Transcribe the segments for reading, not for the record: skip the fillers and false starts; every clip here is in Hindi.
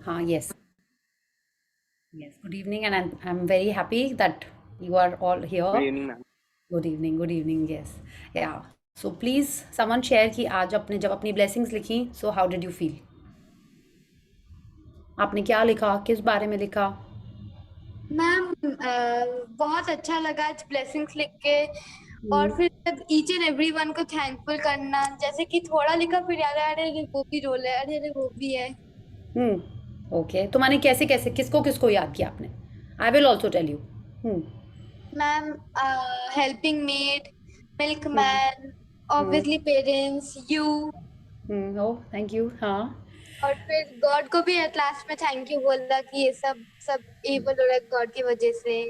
हाँ, yes, yes. Good evening, and I'm very happy that you are all good here. Evening ma'am. Good evening, yes. Yeah. So please, someone share कि आज आपने जब अपनी blessings लिखी, so how did you feel? आपने क्या लिखा, किस बारे में लिखा? मैम बहुत अच्छा लगा आज ब्लेसिंग्स लिख के। और हम्म, फिर ईच एंड एवरी वन को थैंकफुल करना, जैसे कि थोड़ा लिखा फिर याद आया, अरे अरे वो भी रोल है, अरे अरे वो भी है। ओके, तो मैंने कैसे कैसे किसको किसको याद किया आपने? I will also tell you. Hmm, ma'am helping maid, milk hmm, man, hmm, obviously parents, you. Oh thank you, हाँ। और फिर गॉड को भी एट लास्ट में थैंक यू बोला कि ये सब सब एबल हो रहा है गॉड की वजह से।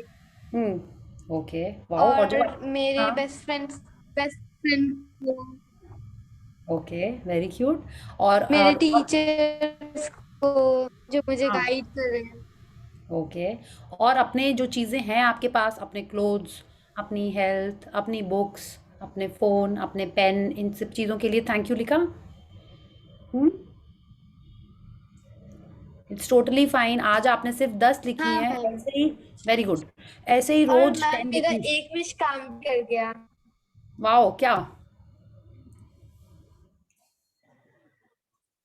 ओके, वाओ, और जब और मेरे हाँ, बेस्ट फ्रेंड को, ओके, वेरी क्यूट। मेरे और टीचर्स को जो मुझे हाँ, गाइड कर रहे हैं। ओके, और अपने जो चीज़ें हैं आपके पास, अपने क्लोथ्स, अपनी हेल्थ, अपनी बुक्स, अपने फ़ोन, अपने पेन, इन सब चीज़ों के लिए थैंक यू लिखा? हम्म, इट्स टोटली फाइन। आज आपने सिर्फ 10 लिखी हाँ हैं, मैम। ऐसे ही। Very good. ऐसे ही और रोज मैम 10 मेरा लिखनी। एक विश काम कर गया। वाओ, क्या?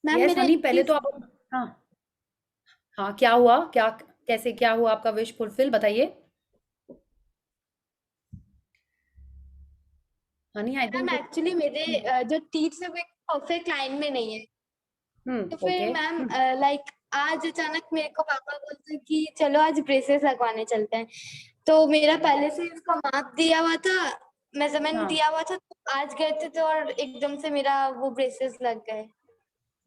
मैम यस मेरा हनी, एक पहले विश, तो आप, हाँ, हाँ, क्या हुआ, क्या, कैसे, क्या हुआ आपका विश फुलफिल, बताइए। हनी, आई मैम थिंक। एक्चुअली मेरे जो टीथ है वो एक परफेक्ट लाइन में नहीं है। तो फिर ओके। मैम लाइक आज अचानक मेरे को पापा बोलते कि चलो आज ब्रेसेस लगवाने चलते हैं। तो मेरा पहले से इसका माप दिया हुआ था, मेजरमेंट हाँ, दिया हुआ था, तो आज गए थे तो और एकदम से मेरा वो ब्रेसेस लग गए।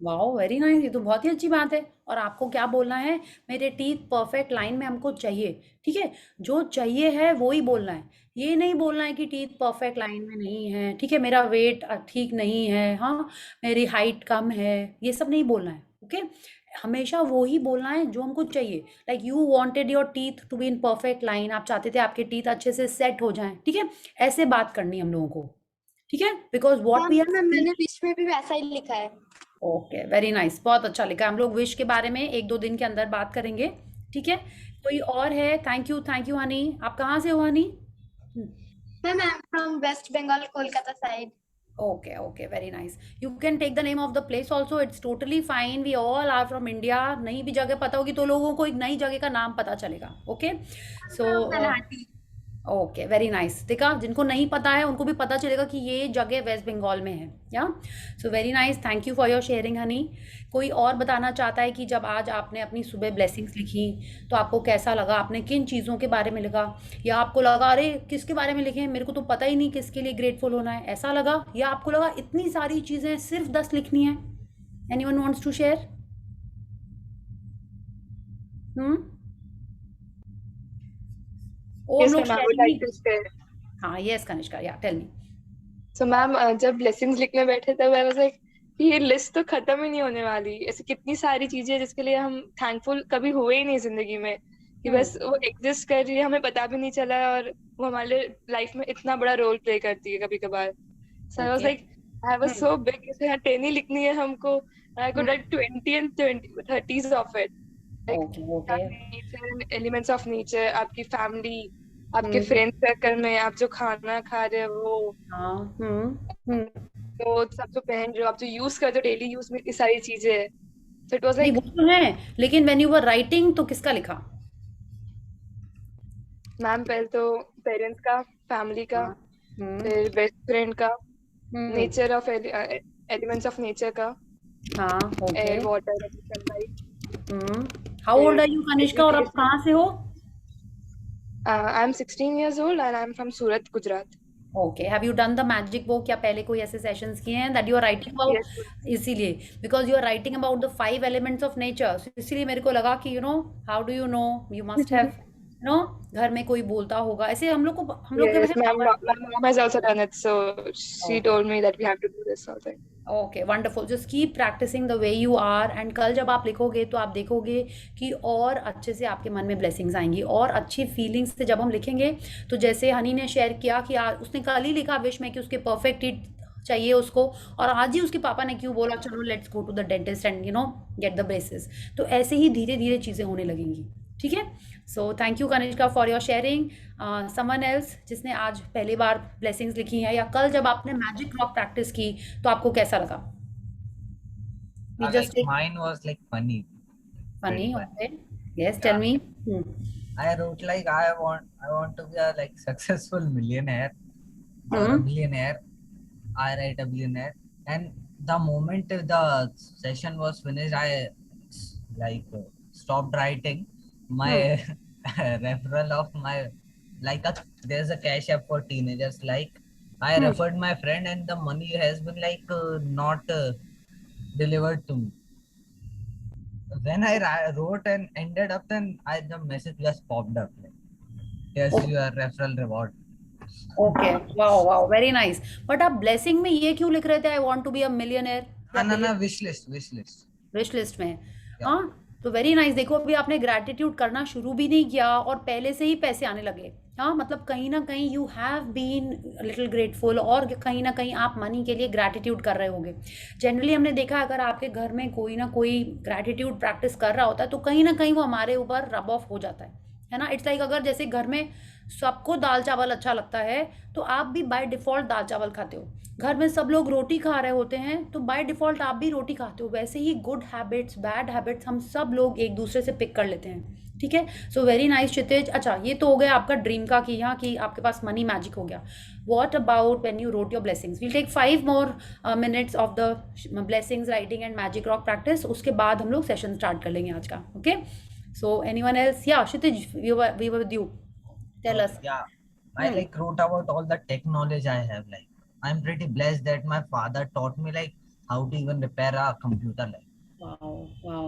वाओ, वेरी नाइस, ये तो बहुत ही अच्छी बात है। और आपको क्या बोलना है? मेरे टीथ परफेक्ट लाइन में हमको चाहिए। ठीक है, जो चाहिए है वो ही बोलना है। ये नहीं बोलना है कि टीथ परफेक्ट लाइन में नहीं है, ठीक है, मेरा वेट ठीक नहीं है, हाँ, मेरी हाइट कम है, ये सब नहीं बोलना है। ओके, हमेशा वो ही बोलना है जो हमको चाहिए। Like you wanted your teeth to be in perfect line, आप चाहते थे आपके टीथ अच्छे से सेट हो जाएं, ठीक है, ऐसे बात करनी है हम लोगों को। ठीक है, बिकॉज हाँ वॉट वी मैम, आर। मैंने विश में भी वैसा ही लिखा है। ओके, वेरी नाइस, बहुत अच्छा लिखा। हम लोग विश के बारे में एक दो दिन के अंदर बात करेंगे। ठीक है, कोई और है? Thank you honey. आप कहाँ से हो honey? Ma'am I am from West Bengal, Kolkata side. Okay, okay, very nice. You can take the name of the place also, it's totally fine, we all are from India. नहीं भी जगह पता होगी तो लोगों को एक नई जगह का नाम पता चलेगा। Okay, so Guwahati. Okay, very nice. देखा, जिनको नहीं पता है उनको भी पता चलेगा कि ये जगह वेस्ट बंगाल में है। या so very nice, thank you for your sharing Honey. कोई और बताना चाहता है कि जब आज आपने अपनी सुबह ब्लेसिंग्स लिखी तो आपको कैसा लगा, आपने किन चीज़ों के बारे में लिखा? या आपको लगा अरे किसके बारे में लिखे, मेरे को तो पता ही नहीं किसके लिए ग्रेटफुल होना है, ऐसा लगा? या आपको लगा इतनी सारी चीज़ें सिर्फ 10 लिखनी है? Anyone wants to share? Hmm, oh हम यस लोग ma'am, I would sharing like नहीं टू कर। शेयर। हाँ, yes Kanishka, yeah tell me. So ma'am, जब ब्लेसिंग्स लिखने बैठे तब आई वाज लाइक कि ये लिस्ट तो खत्म ही नहीं होने वाली। ऐसी कितनी सारी चीजें हैं जिसके लिए हम थैंकफुल कभी हुए ही नहीं जिंदगी में, कि बस वो एग्जिस्ट कर रही है, हमें पता भी नहीं चला, और वो हमारे लाइफ में इतना बड़ा रोल प्ले करती है कभी कभार। So I was okay. Like, I was so big, इसे यहाँ 10 ही लिखनी है हमको। I could write 20 and 20 30s of it. Like okay, okay. Nature and elements of nature, आपकी फैमिली, आपके हुँ, फ्रेंड सर्कल में आप जो खाना खा रहे हो वो, हाँ, हुँ। क्लोथ्स आप जो पहन रहे हो, आप जो यूज करते हो डेली यूज में, इतनी सारी चीजें है। सो इट वाज नहीं लाइक, वो तो है, लेकिन व्हेन यू वर राइटिंग तो किसका लिखा? मैम पहले तो पेरेंट्स का, फैमिली का, हाँ, हुँ, फिर बेस्ट फ्रेंड का, hmm, nature of elements of nature का, हाँ, okay, air water sunlight, hmm. How old फिर आर यू कनिष्का, और आप एजुकेशन। कहाँ से हो? I am 16 years old and I'm from Surat, Gujarat. Okay, have you done the magic book, या पहले कोई ऐसे सेशंस किए हैं that you are writing about? Yes. इसीलिए, because you are writing about the 5 elements of nature, सो इसीलिए मेरे को लगा कि how do you must have घर में कोई बोलता होगा ऐसे, हम लोग के Yes, वैसे my power. mom has also done it, so she okay, told me that we have to do this whole thing. Okay, wonderful, just keep practising the way you are, and कल जब आप लिखोगे तो आप देखोगे कि और अच्छे से आपके मन में ब्लेसिंग्स आएंगी और अच्छी फीलिंग्स से जब हम लिखेंगे। तो जैसे हनी ने शेयर किया कि उसने कल ही लिखा विश में कि उसके परफेक्ट चाहिए उसको, और आज ही उसके पापा ने क्यों बोला चलो let's go to the dentist and get the braces. तो ऐसे ही धीरे धीरे चीज़ें होने लगेंगी। ठीक है। सो thank you Kanishka for your sharing. Someone else जिसने आज पहली बार ब्लेसिंग्स लिखी है, या कल जब आपने मैजिक रॉक प्रैक्टिस की तो आपको कैसा लगा? We Like just take mine was like funny, funny. pretty funny. Okay, yes tell Yeah, me. I wrote like I want to be a like successful millionaire or a hmm. billionaire. I write a billionaire, and the moment the session was finished, I like stopped writing. My hmm. referral of my like a there's a cash app for teenagers. Like I hmm. referred my friend, and the money has been like not delivered to me. When I wrote and ended up, then the message just popped up like, yes, your referral reward. Okay, wow wow, very nice. But आप ब्लेसिंग में ये क्यों लिख रहे थे, I want to be a millionaire या No, no, billion? wish list. Wish list में। Yeah. हाँ, तो वेरी नाइस। देखो अभी आपने ग्रैटिट्यूड करना शुरू भी नहीं किया और पहले से ही पैसे आने लगे। हाँ, मतलब कहीं ना कहीं you have been little grateful, और कहीं ना कहीं आप मनी के लिए ग्रैटिट्यूड कर रहे होगे। जनरली हमने देखा अगर आपके घर में कोई ना कोई ग्रैटिट्यूड प्रैक्टिस कर रहा होता है तो कहीं ना कहीं वो हमारे ऊपर रब ऑफ हो जाता है ना। इट्स लाइक अगर जैसे घर में सबको दाल चावल अच्छा लगता है तो आप भी बाय डिफ़ॉल्ट दाल चावल खाते हो। घर में सब लोग रोटी खा रहे होते हैं तो बाय डिफ़ॉल्ट आप भी रोटी खाते हो। वैसे ही गुड हैबिट्स, बैड हैबिट्स हम सब लोग एक दूसरे से पिक कर लेते हैं। ठीक है। सो वेरी नाइस क्षितिज। अच्छा, ये तो हो गया आपका ड्रीम का कि हाँ कि आपके पास मनी मैजिक हो गया। What about when you wrote your blessings? We'll take 5 more minutes of the blessings writing and magic rock practice. उसके बाद हम लोग सेशन स्टार्ट कर लेंगे आज का। Okay. So anyone else? Yeah Kshitij, we were with you, tell Okay, us. yeah. I like wrote about all the tech knowledge I have. Like I'm pretty blessed that my father taught me like how to even repair a computer. Wow, wow.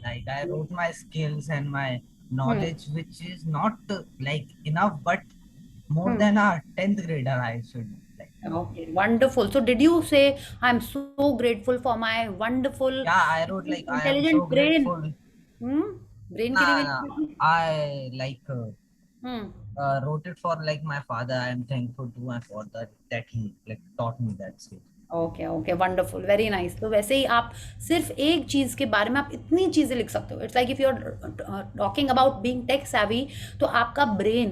Like I wrote my skills and my Hmm. knowledge, which is not like enough, but more Hmm. than a 10th grader I should like. Okay, wonderful. So did you say I'm so grateful for my wonderful Yeah, I wrote like I am so intelligent brain? grateful. Hmm? Brain के लिए भी Nah, लिखा था? I like Hmm. wrote it for like my father. I am thankful to my father that he like taught me that skill. Okay okay, wonderful, very nice. तो वैसे ही आप सिर्फ एक चीज़ के बारे में आप इतनी चीज़ें लिख सकते हो। It's like if you are talking about being tech savvy, तो आपका ब्रेन,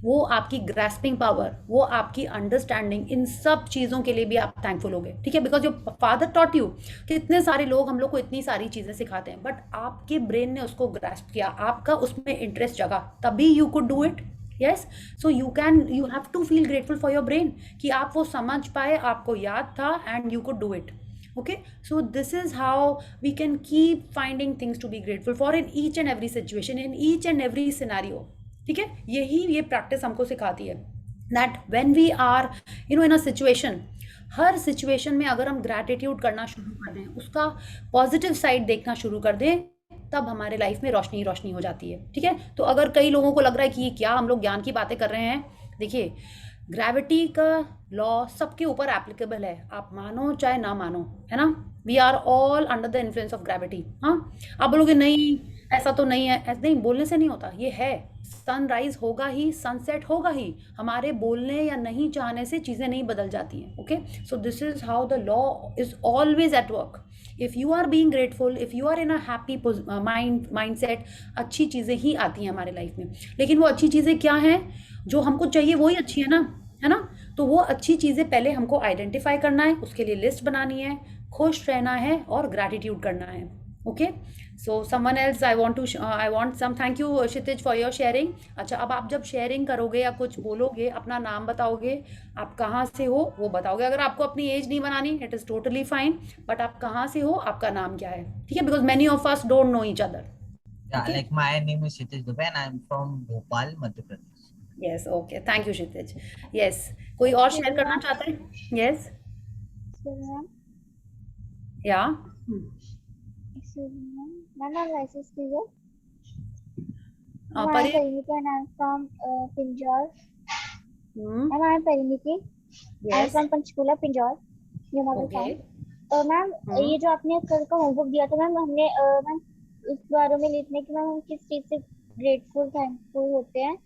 वो आपकी ग्रास्पिंग पावर, वो आपकी अंडरस्टैंडिंग, इन सब चीज़ों के लिए भी आप थैंकफुल होगे। ठीक है, because your father taught you. कि इतने सारे लोग हम लोग को इतनी सारी चीज़ें सिखाते हैं, बट आपके ब्रेन ने उसको ग्रास्प किया, आपका उसमें इंटरेस्ट जगा, तभी you could do it. Yes. So you have to feel grateful for your brain कि आप वो समझ पाए, आपको याद था, and you could do it. Okay. So this is how we can keep finding things to be grateful for in each and every situation, in each and every scenario. ठीक है, यही ये प्रैक्टिस हमको सिखाती है that when we are in a situation, her situation में अगर हम ग्रैटिट्यूड करना शुरू कर दें, उसका पॉजिटिव साइड देखना शुरू कर दें, तब हमारे लाइफ में रोशनी रोशनी हो जाती है। ठीक है। तो अगर कई लोगों को लग रहा है कि ये क्या हम लोग ज्ञान की बातें कर रहे हैं, देखिए ग्रेविटी का लॉ सबके ऊपर एप्लीकेबल है, आप मानो चाहे ना मानो, है ना। We are all under the influence of gravity. हाँ, आप बोलोगे नहीं ऐसा तो नहीं है, ऐसा नहीं, बोलने से नहीं होता, ये है। सनराइज होगा ही, सनसेट होगा ही, हमारे बोलने या नहीं चाहने से चीज़ें नहीं बदल जाती हैं। Okay. So this is how the law is always at work. If you are being grateful, if you are in a happy mindset, अच्छी चीज़ें ही आती हैं हमारे लाइफ में। लेकिन वो अच्छी चीज़ें क्या हैं, जो हमको चाहिए वही अच्छी है ना, है ना। तो वो अच्छी चीज़ें पहले हमको आइडेंटिफाई करना है, उसके लिए लिस्ट बनानी है, खुश रहना है और ग्रैटिट्यूड करना है। Okay. So someone else, I want some, thank you Kshitij for your sharing. अच्छा, अब आप जब शेयरिंग करोगे या कुछ बोलोगे, अपना नाम बताओगे, आप कहाँ से हो वो बताओगे। अगर आपको अपनी एज नहीं बनानी, it is totally fine, but आप कहाँ से हो, आपका नाम क्या है। ठीक है, because many of us don't know each other. Yeah, okay. like my name is Shitish Dubey and I'm from Bhopal, Madhya Pradesh. Yes, okay, thank you Kshitij. Yes, कोई और शेयर करना चाहता है? यस, या ma'am I'm licensed speaker. I'm परे। Pariniki and I'm from Pinjore. Ma'am, I'm Pariniki. I'm yes. from Panchkula, Pinjore. ये मॉडल ओके। टाउन। मैम, ये जो आपने कल का होमवर्क दिया था मैम, हमने मैम उस बारे में लिखने की, मैम हम किस चीज से ग्रेटफुल थैंकफुल होते हैं।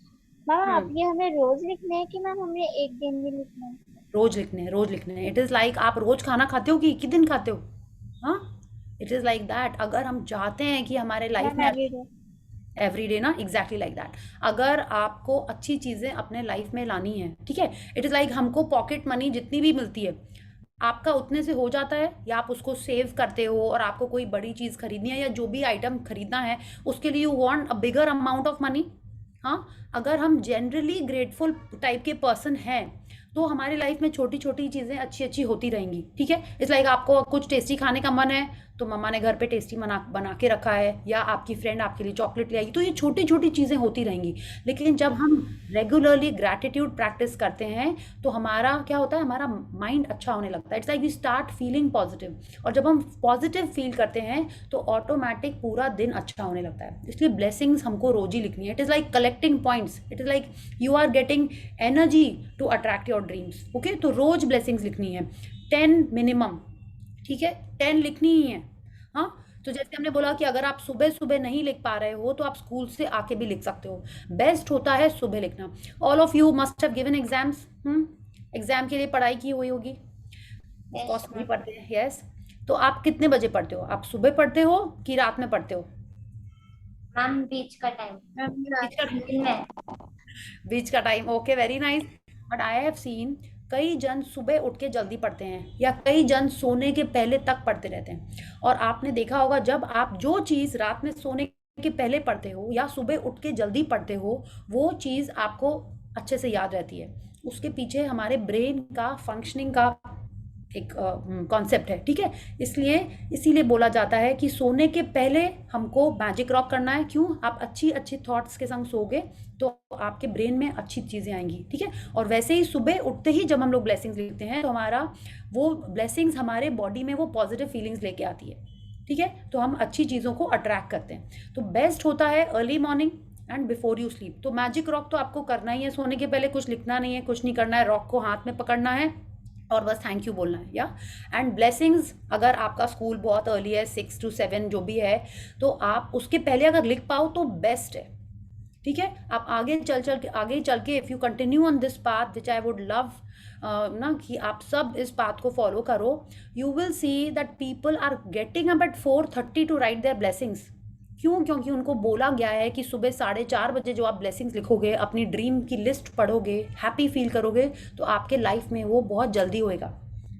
मैम, आप ये हमें रोज लिखने हैं कि मैम हमें एक दिन में लिखना है? रोज लिखने हैं, रोज लिखने हैं। इट इज लाइक आप रोज खाना खाते हो कि एक ही दिन खाते हो? हाँ, इट इज लाइक दैट। अगर हम चाहते हैं कि हमारे लाइफ मैम में एवरीडे। एवरी डे ना, एग्जैक्टली लाइक दैट। अगर आपको अच्छी चीजें अपने लाइफ में लानी है, ठीक है, इट इज लाइक हमको पॉकेट मनी जितनी भी मिलती है आपका उतने से हो जाता है, या आप उसको सेव करते हो और आपको कोई बड़ी चीज खरीदनी है या जो भी आइटम खरीदना है उसके लिए you want a bigger amount of money. हाँ, अगर हम जनरली ग्रेटफुल टाइप के पर्सन हैं तो हमारी लाइफ में छोटी छोटी चीजें अच्छी अच्छी होती रहेंगी, ठीक है। इट्स लाइक आपको कुछ टेस्टी खाने का मन है तो मम्मा ने घर पे टेस्टी बना के रखा है, या आपकी फ्रेंड आपके लिए चॉकलेट ले आई, तो ये छोटी छोटी चीजें होती रहेंगी। लेकिन जब हम रेगुलरली ग्रैटिट्यूड प्रैक्टिस करते हैं तो हमारा क्या होता है, हमारा माइंड अच्छा होने लगता है। It's like we start feeling positive, और जब हम पॉजिटिव फील करते हैं तो ऑटोमेटिक पूरा दिन अच्छा होने लगता है। इसलिए ब्लेसिंग्स हमको रोज ही लिखनी है। It is like collecting points, it is like you are getting energy to attract your dreams. Okay, तो रोज ब्लेसिंग्स लिखनी है, 10 मिनिमम, ठीक है, 10 लिखनी ही है। हाँ, तो जैसे हमने बोला कि अगर आप सुबह सुबह नहीं लिख पा रहे हो तो आप स्कूल से आके भी लिख सकते हो। बेस्ट होता है सुबह लिखना। All of you must have given exams, exam के लिए पढ़ाई की हुई होगी, यस भी मैम। पढ़ते हैं, यस। तो आप कितने बजे पढ़ते हो? आप सुबह पढ़ते हो कि रात में पढ़ते हो? मैम बीच का टाइम। मैम बीच का, दिन में। बीच का time, okay, very nice. But I have seen कई जन सुबह उठ के जल्दी पढ़ते हैं, या कई जन सोने के पहले तक पढ़ते रहते हैं। और आपने देखा होगा जब आप जो चीज़ रात में सोने के पहले पढ़ते हो या सुबह उठ के जल्दी पढ़ते हो, वो चीज़ आपको अच्छे से याद रहती है। उसके पीछे हमारे ब्रेन का फंक्शनिंग का एक कॉन्सेप्ट है, ठीक है। इसलिए इसीलिए बोला जाता है कि सोने के पहले हमको मैजिक रॉक करना है। क्यों? आप अच्छी अच्छी थॉट्स के संग सोओगे तो आपके ब्रेन में अच्छी चीज़ें आएंगी, ठीक है। और वैसे ही सुबह उठते ही जब हम लोग ब्लेसिंग्स लिखते हैं तो हमारा वो ब्लेसिंग्स हमारे बॉडी में वो पॉजिटिव फीलिंग्स लेके आती है, ठीक है। तो हम अच्छी चीज़ों को अट्रैक्ट करते हैं। तो बेस्ट होता है early morning and before you sleep. तो मैजिक रॉक तो आपको करना ही है, सोने के पहले कुछ लिखना नहीं है, कुछ नहीं करना है, रॉक को हाथ में पकड़ना है और बस थैंक यू बोलना है, या। एंड ब्लेसिंग्स, अगर आपका स्कूल बहुत अर्ली है, 6 to 7 जो भी है, तो आप उसके पहले अगर लिख पाओ तो बेस्ट है, ठीक है। आप आगे चल के if you continue on this path which I would love ना कि आप सब इस पाथ को फॉलो करो, you will see that people are getting up at 4:30 to write their blessings. क्यों? क्योंकि उनको बोला गया है कि सुबह 4:30 जो आप ब्लेसिंग्स लिखोगे, अपनी ड्रीम की लिस्ट पढ़ोगे, हैप्पी फील करोगे, तो आपके लाइफ में वो बहुत जल्दी होएगा,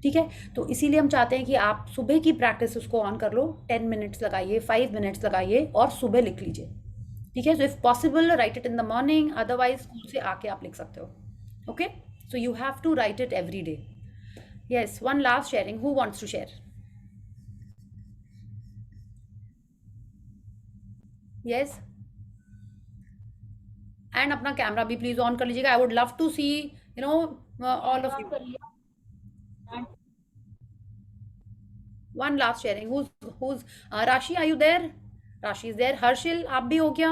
ठीक है। तो इसीलिए हम चाहते हैं कि आप सुबह की प्रैक्टिस उसको ऑन कर लो, 10 मिनट्स लगाइए, 5 मिनट्स लगाइए और सुबह लिख लीजिए, ठीक है। So if possible write it in the morning, otherwise school से आके आप लिख सकते हो, okay. So you have to write it every day. Yes, one last sharing, who wants to share? Yes, and अपना कैमरा भी प्लीज ऑन कर लीजिएगा। I would love to see all of you. One last sharing, who's Rashi, are you there? Rashi is there. Harshil, आप भी हो क्या?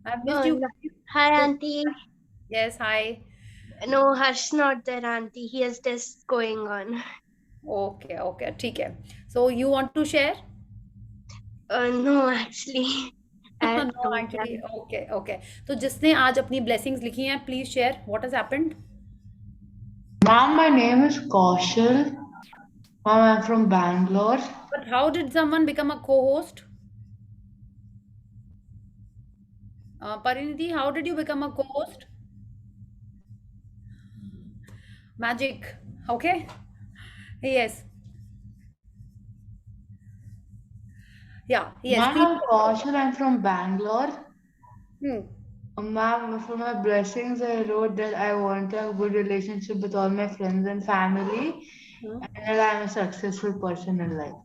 I've missed you guys. Hi, So, Auntie. yes, hi. No, Harsh not there, Auntie. He has tests going on. Okay, okay, ठीक है। So you want to share? No, actually, I No, don't actually, have. okay, okay. तो जिसने आज अपनी blessings लिखी हैं, please share what has happened. Ma'am, my name is Kaushal. Ma'am, I'm from Bangalore. But how did someone become a co-host? Parinidhi, how did you become a co-host? Magic, okay? Yes. Yeah, yes, Ma'am, please. I'm Kaushal. I'm from Bangalore. Hmm. Ma'am, for my blessings, I wrote that I want a good relationship with all my friends and family, Hmm. and that I'm a successful person in life.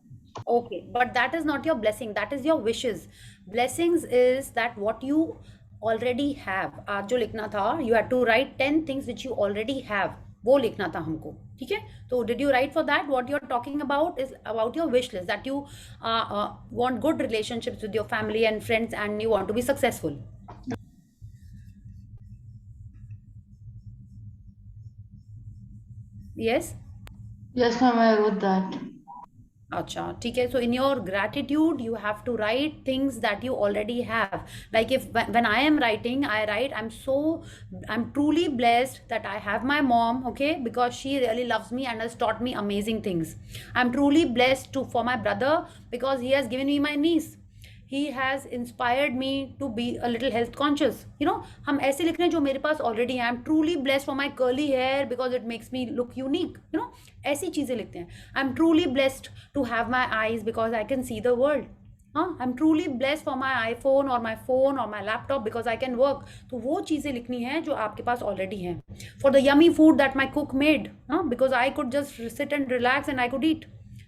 Okay, but that is not your blessing, that is your wishes. Blessings is that what you already have। आज जो लिखना था, you had to write 10 things which you already have, वो लिखना था हमको, ठीक है। तो did you write for that? What you're talking about is about your wish list, that you want good relationships with your family and friends and you want to be successful. Yes? Yes, ma'am, I wrote that. अच्छा, ठीक है. So in your gratitude, you have to write things that you already have. Like if when I am writing, I write, I'm truly blessed that I have my mom, okay, because she really loves me and has taught me amazing things. I'm truly blessed to for my brother because he has given me my niece. He has inspired me to be a little health conscious. हम ऐसे लिख रहे हैं जो मेरे पास ऑलरेडी है. I am truly blessed for my curly hair because it makes me look unique. ऐसी चीज़ें लिखते हैं. I am truly blessed to have my eyes because I can see the world. हाँ, I am truly blessed for my iPhone और माई फोन और my laptop because I can work. तो वो चीज़ें लिखनी है जो आपके पास ऑलरेडी हैं. For the yummy food that my cook made, हाँ, because I could just sit and relax and I could ईट.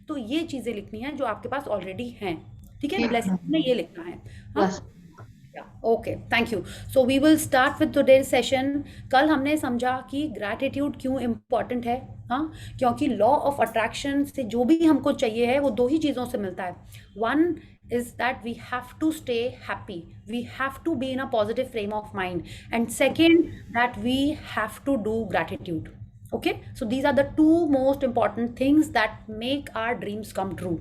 तो ये चीज़ें लिखनी है जो आपके पास ऑलरेडी हैं. ठीक है, ब्लेसिंग में ये लिखना है. हाँ, Yes. Okay, thank you. So we will start with today's session. कल हमने समझा कि ग्रैटिट्यूड क्यों इम्पॉर्टेंट है. हाँ, क्योंकि लॉ ऑफ अट्रैक्शन से जो भी हमको चाहिए है वो दो ही चीज़ों से मिलता है. One is that we have to stay happy, we have to be in a positive frame of mind, and second that we have to do gratitude. Okay, so these are the two most important things that make our dreams come true.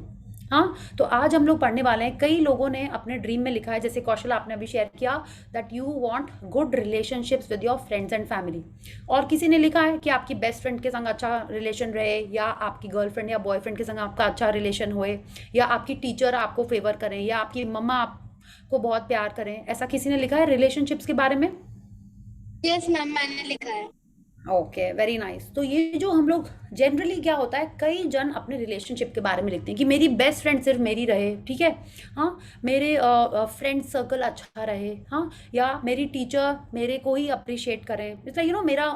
हाँ, तो आज हम लोग पढ़ने वाले हैं. कई लोगों ने अपने ड्रीम में लिखा है, जैसे कौशल आपने अभी शेयर किया, that you want good relationships with your friends and family. और किसी ने लिखा है कि आपकी बेस्ट फ्रेंड के संग अच्छा रिलेशन रहे, या आपकी गर्लफ्रेंड या बॉयफ्रेंड के संग आपका अच्छा रिलेशन होए, या आपकी टीचर आपको फेवर करें, या आपकी मम्मा आपको बहुत प्यार करें. ऐसा किसी ने लिखा है रिलेशनशिप्स के बारे में? यस मैम, मैंने लिखा है. Okay, very nice. तो ये जो हम लोग जनरली क्या होता है, कई जन अपने रिलेशनशिप के बारे में लिखते हैं कि मेरी बेस्ट फ्रेंड सिर्फ मेरी रहे. ठीक है, हाँ, मेरे फ्रेंड सर्कल अच्छा रहे. हाँ, या मेरी टीचर मेरे को ही अप्रिशिएट करें. इट्स लाइक मेरा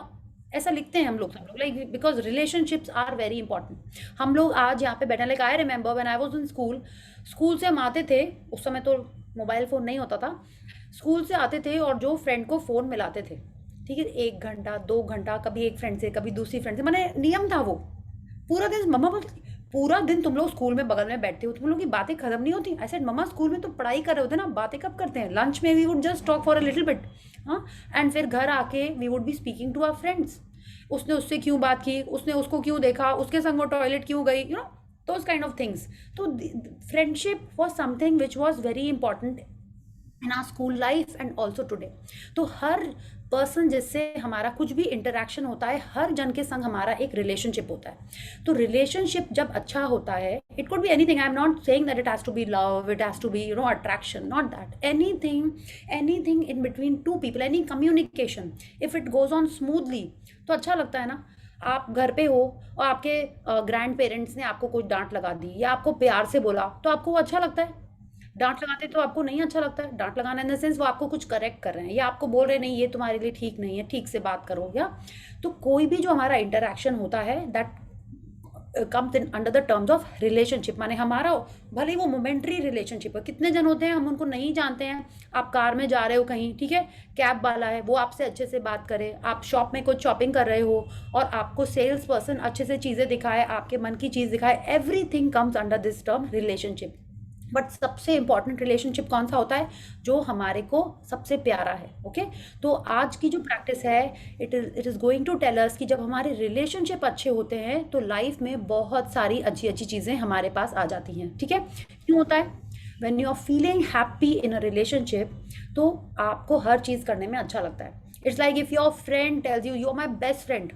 ऐसा लिखते हैं हम लोग, सब लोग, like because relationships are very important. हम लोग आज यहाँ पे बैठे, like I remember when I was in school. School से हम आते थे, उस समय तो मोबाइल फ़ोन नहीं होता था. स्कूल से आते थे और जो फ्रेंड को फ़ोन मिलाते थे, ठीक है, 1 घंटा 2 घंटा, कभी एक फ्रेंड से कभी दूसरी फ्रेंड से, मैंने नियम था वो. पूरा दिन मम्मा बोलती, पूरा दिन तुम लोग स्कूल में बगल में बैठते हो, तुम लोग की बातें खत्म नहीं होती. ऐसे मम्मा स्कूल में तो पढ़ाई कर रहे होते ना, बातें कब करते हैं? लंच में we would just talk for a little bit. हाँ, एंड फिर घर आके we would be speaking to our friends. उसने उससे क्यों बात की, उसने उसको क्यों देखा, उसके संग वो टॉयलेट क्यों गई, those kind of things. तो friendship was something which was very important in our school life and also today. तो हर पर्सन जिससे हमारा कुछ भी इंटरेक्शन होता है, हर जन के संग हमारा एक रिलेशनशिप होता है. तो रिलेशनशिप जब अच्छा होता है, it could be anything. I am not saying that it has to be love, it has to be attraction, not that. Anything in between two people, any communication, if it goes on smoothly तो अच्छा लगता है ना. आप घर पे हो और आपके ग्रैंड पेरेंट्स ने आपको कुछ डांट लगा दी या आपको प्यार से बोला, तो आपको वो अच्छा लगता है. डांट लगाते तो आपको नहीं अच्छा लगता है. डांट लगाना इन द सेंस वो आपको कुछ करेक्ट कर रहे हैं या आपको बोल रहे हैं नहीं ये तुम्हारे लिए ठीक नहीं है, ठीक से बात करो. या तो कोई भी जो हमारा इंटरेक्शन होता है that comes in under the terms of relationship. माने हमारा भले ही वो मोमेंट्री रिलेशनशिप है. कितने जन होते हैं हम उनको नहीं जानते हैं. आप कार में जा रहे हो कहीं, ठीक है, कैब वाला है, वो आपसे अच्छे से बात करे. आप शॉप में कुछ शॉपिंग कर रहे हो और आपको सेल्स पर्सन अच्छे से चीज़ें दिखाए, आपके मन की चीज़ दिखाए. Everything comes under this term relationship. But सबसे इंपॉर्टेंट रिलेशनशिप कौन सा होता है? जो हमारे को सबसे प्यारा है. ओके, तो आज की जो प्रैक्टिस है, it is going to tell us कि जब हमारे रिलेशनशिप अच्छे होते हैं तो लाइफ में बहुत सारी अच्छी अच्छी चीज़ें हमारे पास आ जाती हैं. ठीक है, क्यों होता है? When you are feeling happy in a relationship तो आपको हर चीज़ करने में अच्छा लगता है. It's like if your friend tells you are my best friend,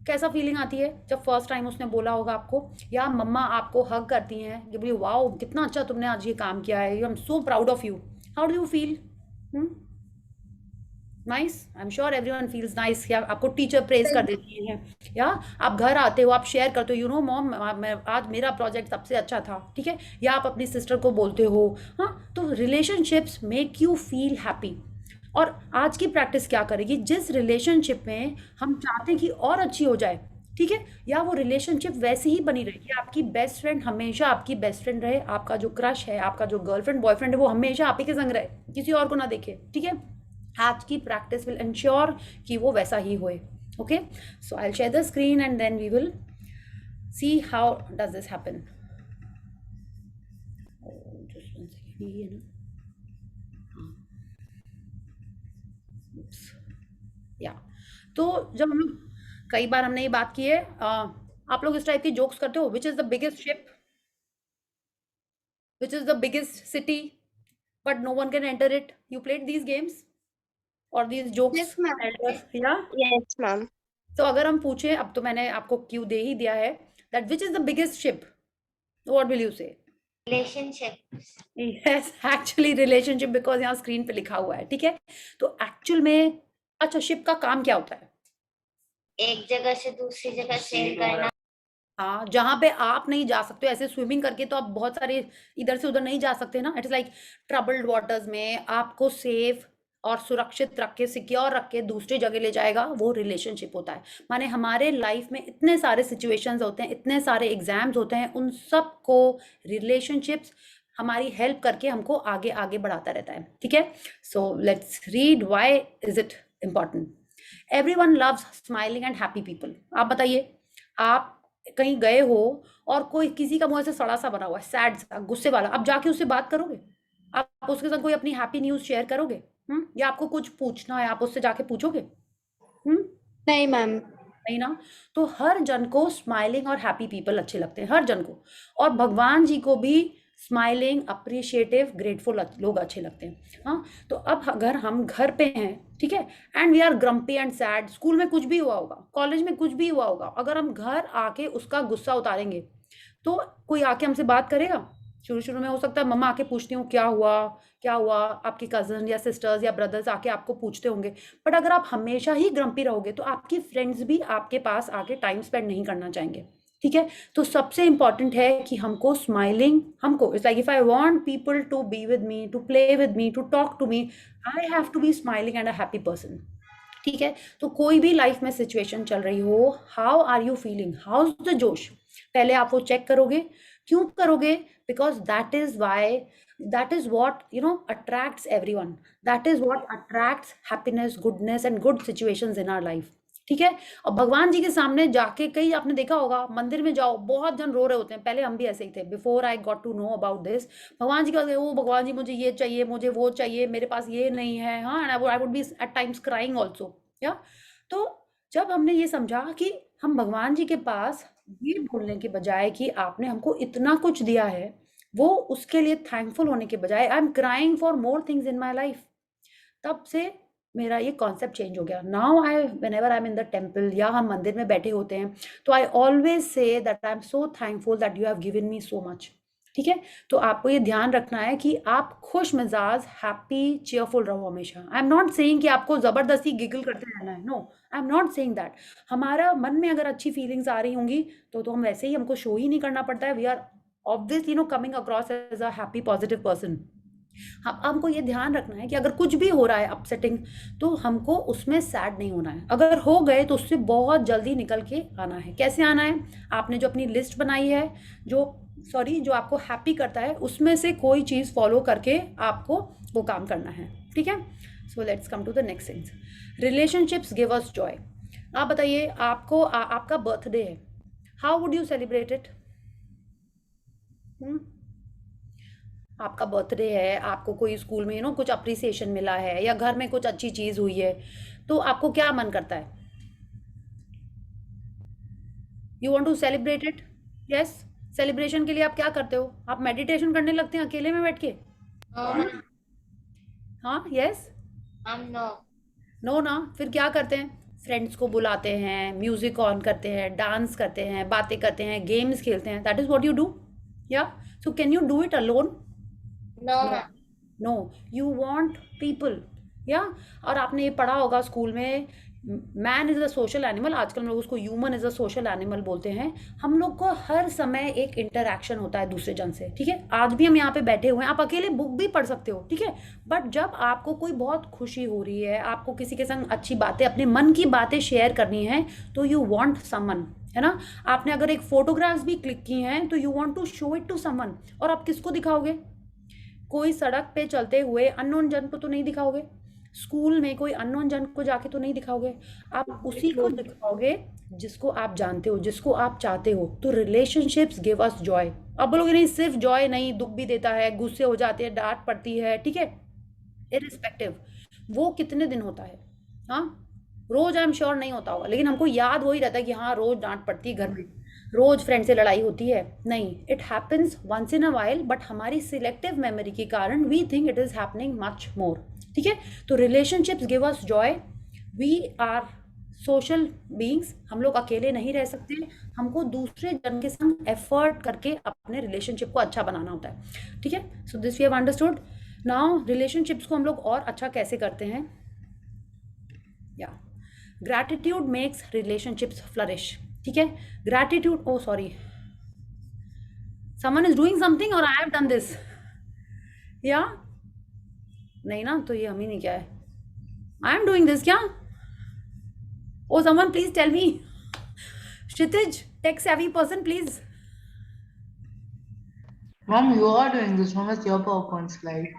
कैसा फीलिंग आती है जब फर्स्ट टाइम उसने बोला होगा आपको. या मम्मा आपको हग करती हैं कि बोली वाओ कितना अच्छा तुमने आज ये काम किया है, I am so proud of you. How do you feel? Nice, I am sure everyone feels nice. या आपको टीचर प्रेज कर देती हैं, या आप घर आते हो, आप शेयर करते हो, मॉम आज मेरा प्रोजेक्ट सबसे अच्छा था. ठीक है, या आप अपनी सिस्टर को बोलते हो. हाँ, तो relationships make you feel happy. और आज की प्रैक्टिस क्या करेगी, जिस रिलेशनशिप में हम चाहते हैं कि और अच्छी हो जाए, ठीक है, या वो रिलेशनशिप वैसे ही बनी रहे कि आपकी बेस्ट फ्रेंड हमेशा आपकी बेस्ट फ्रेंड रहे, आपका जो क्रश है, आपका जो गर्लफ्रेंड बॉयफ्रेंड है वो हमेशा आप ही के संग रहे, किसी और को ना देखे. ठीक है, आज की प्रैक्टिस विल इंश्योर कि वो वैसा ही होए. Okay, so I will share the screen and then we will see how does this happen. Just one second, ये ना, या तो जब हम लोग, कई बार हमने ये बात की है, आप लोग इस टाइप की जोक्स करते हो, which is the biggest ship? which is the biggest city, but no one can enter it. You played these games or these jokes? Yes, ma'am. Elders, yeah. Yes, ma'am. तो अगर हम पूछें, अब तो मैंने आपको क्यू दे ही दिया है, that which is the biggest ship? What will you say? Relationship Yes, actually relationship, because यहाँ स्क्रीन पे लिखा हुआ है, ठीक है। तो एक्चुअल में अच्छा, शिप का काम क्या होता है? एक जगह से दूसरी जगह सेल करना हाँ, जहाँ पे आप नहीं जा सकते हो, ऐसे स्विमिंग करके तो आप बहुत सारे इधर से उधर नहीं जा सकते ना। It is like troubled waters में आपको सेफ और सुरक्षित रख के, सिक्योर रख के दूसरी जगह ले जाएगा, वो रिलेशनशिप होता है। माने हमारे लाइफ में इतने सारे सिचुएशंस होते हैं, इतने सारे एग्जाम्स होते हैं, उन सब को रिलेशनशिप्स हमारी हेल्प करके हमको आगे आगे बढ़ाता रहता है, ठीक है। So let's read why is it important. Everyone loves smiling and happy people. आप बताइए, आप कहीं गए हो और कोई किसी का मुंह से सड़ा सा बना हुआ है, सैड सा, गुस्से वाला, आप जाके उससे बात करोगे? आप उसके साथ कोई अपनी हैप्पी न्यूज शेयर करोगे? या आपको कुछ पूछना है, आप उससे जाके पूछोगे? नहीं मैम। नहीं ना। तो हर जन को स्माइलिंग और हैप्पी पीपल अच्छे लगते हैं, हर जन को। और भगवान जी को भी स्माइलिंग, अप्रिशिएटिव, ग्रेटफुल लोग अच्छे लगते हैं। हाँ, तो अब अगर हम घर पे हैं, ठीक है, and we are grumpy and sad, school में कुछ भी हुआ होगा, कॉलेज में कुछ भी हुआ होगा, अगर हम घर आके उसका गुस्सा उतारेंगे तो कोई आके हमसे बात करेगा? शुरू शुरू में हो सकता है मम्मा आके पूछती हूँ क्या हुआ क्या हुआ, आपके कजन या सिस्टर्स या ब्रदर्स आके आपको पूछते होंगे। बट अगर आप हमेशा ही ग्रम्पी रहोगे तो आपकी फ्रेंड्स भी आपके पास आके टाइम स्पेंड नहीं करना चाहेंगे, ठीक है। तो सबसे इंपॉर्टेंट है कि हमको स्माइलिंग, हमको it's like if I want people to be with me, to play with me, to talk to me, I have to be smiling and a happy person, ठीक है। तो कोई भी लाइफ में सिचुएशन चल रही हो, how are you feeling, how is the जोश, पहले आप वो चेक करोगे। क्यों करोगे? Because that is why, that is what attracts everyone, that is what attracts happiness, goodness and good situations in our life, ठीक है। और भगवान जी के सामने जाके, कई आपने देखा होगा मंदिर में जाओ, बहुत जन रो रहे होते हैं, पहले हम भी ऐसे ही थे, before I got to know about this. भगवान जी का, ओ भगवान जी मुझे ये चाहिए, मुझे वो चाहिए, मेरे पास ये नहीं है, हाँ, and I would be at times crying also, या। तो जब हमने ये समझा कि हम भगवान जी के पास ये बोलने के बजाय कि आपने हमको इतना कुछ दिया है, वो उसके लिए थैंकफुल होने के बजाय I am crying for more things in my life, तब से मेरा ये कॉन्सेप्ट चेंज हो गया। Now I whenever I am in the temple या हम मंदिर में बैठे होते हैं, तो I always say that I am so thankful that you have given me so much, ठीक है। तो आपको ये ध्यान रखना है कि आप खुश मिजाज, हैप्पी, चेयरफुल रहो हमेशा। आई एम नॉट सेइंग कि आपको जबरदस्ती गिगल करते रहना है, no, I am not saying that. हमारा मन में अगर अच्छी फीलिंग्स आ रही होंगी तो हम वैसे ही, हमको शो ही नहीं करना पड़ता है, we are obviously coming across as a happy positive person. हाँ, हमको ये ध्यान रखना है कि अगर कुछ भी हो रहा है अपसेटिंग, तो हमको उसमें सैड नहीं होना है। अगर हो गए तो उससे बहुत जल्दी निकल के आना है। कैसे आना है? आपने जो अपनी लिस्ट बनाई है, जो आपको हैप्पी करता है, उसमें से कोई चीज़ फॉलो करके आपको वो काम करना है, ठीक है। So let's come to the next things. Relationships give us joy. आप बताइए, आपको आपका बर्थडे है, how would you celebrate it? आपका बर्थडे है, आपको कोई स्कूल में कुछ अप्रिसिएशन मिला है, या घर में कुछ अच्छी चीज़ हुई है, तो आपको क्या मन करता है? You want to celebrate it, yes. Celebration के लिए आप क्या करते हो? आप मेडिटेशन करने लगते हैं अकेले में बैठ के? हाँ, यस, नो ना। फिर क्या करते हैं? फ्रेंड्स को बुलाते हैं, म्यूजिक ऑन करते हैं, डांस करते हैं, बातें करते हैं, गेम्स खेलते हैं, that is what you do, yeah. So can you do it alone? No, you want people, yeah. और आपने ये पढ़ा होगा स्कूल में, man is a social animal, आजकल हम लोग उसको human is a social animal बोलते हैं। हम लोग को हर समय एक इंटरैक्शन होता है दूसरे जन से, ठीक है। आज भी हम यहाँ पे बैठे हुए हैं, आप अकेले बुक भी पढ़ सकते हो, ठीक है। बट जब आपको कोई बहुत खुशी हो रही है, आपको किसी के संग अच्छी बातें, अपने मन की बातें शेयर करनी है, तो यू वांट समवन, है ना। आपने अगर एक फोटोग्राफ्स भी क्लिक की हैं, तो you want to show it to someone. और आप किसको दिखाओगे? कोई सड़क पे चलते हुए अननोन जन को तो नहीं दिखाओगे, स्कूल में कोई अननोन जन को जाके तो नहीं दिखाओगे, आप उसी को दिखाओगे जिसको आप जानते हो, जिसको आप चाहते हो। तो रिलेशनशिप्स गिव अस जॉय। अब बोलोगे नहीं, सिर्फ जॉय नहीं, दुख भी देता है, गुस्से हो जाते हैं, डांट पड़ती है, ठीक है, इरिस्पेक्टिव। वो कितने दिन होता है? हाँ, रोज आई एम श्योर नहीं होता होगा, लेकिन हमको याद वही रहता है कि हाँ रोज डांट पड़ती है घर में। रोज फ्रेंड से लड़ाई होती है, नहीं, it happens once in a while, but हमारी सिलेक्टिव मेमोरी के कारण we think it is happening much more. ठीक है, तो relationships give us joy, we are social beings, हम लोग अकेले नहीं रह सकते, हमको दूसरे जन के संग एफर्ट करके अपने रिलेशनशिप को अच्छा बनाना होता है। ठीक है, so this we have understood. Now relationships को हम लोग और अच्छा कैसे करते हैं, या ग्रैटिट्यूड मेक्स रिलेशनशिप्स फ्लरिश। ठीक है, gratitude, oh sorry, someone is doing something और आई हैव डन दिस, या नहीं ना, तो ये हम ही नहीं किया है, आई एम डूइंग दिस क्या, oh someone please tell me, Kshitij tech savvy person please। Mom, you are doing this. Mom, it's your PowerPoint slide.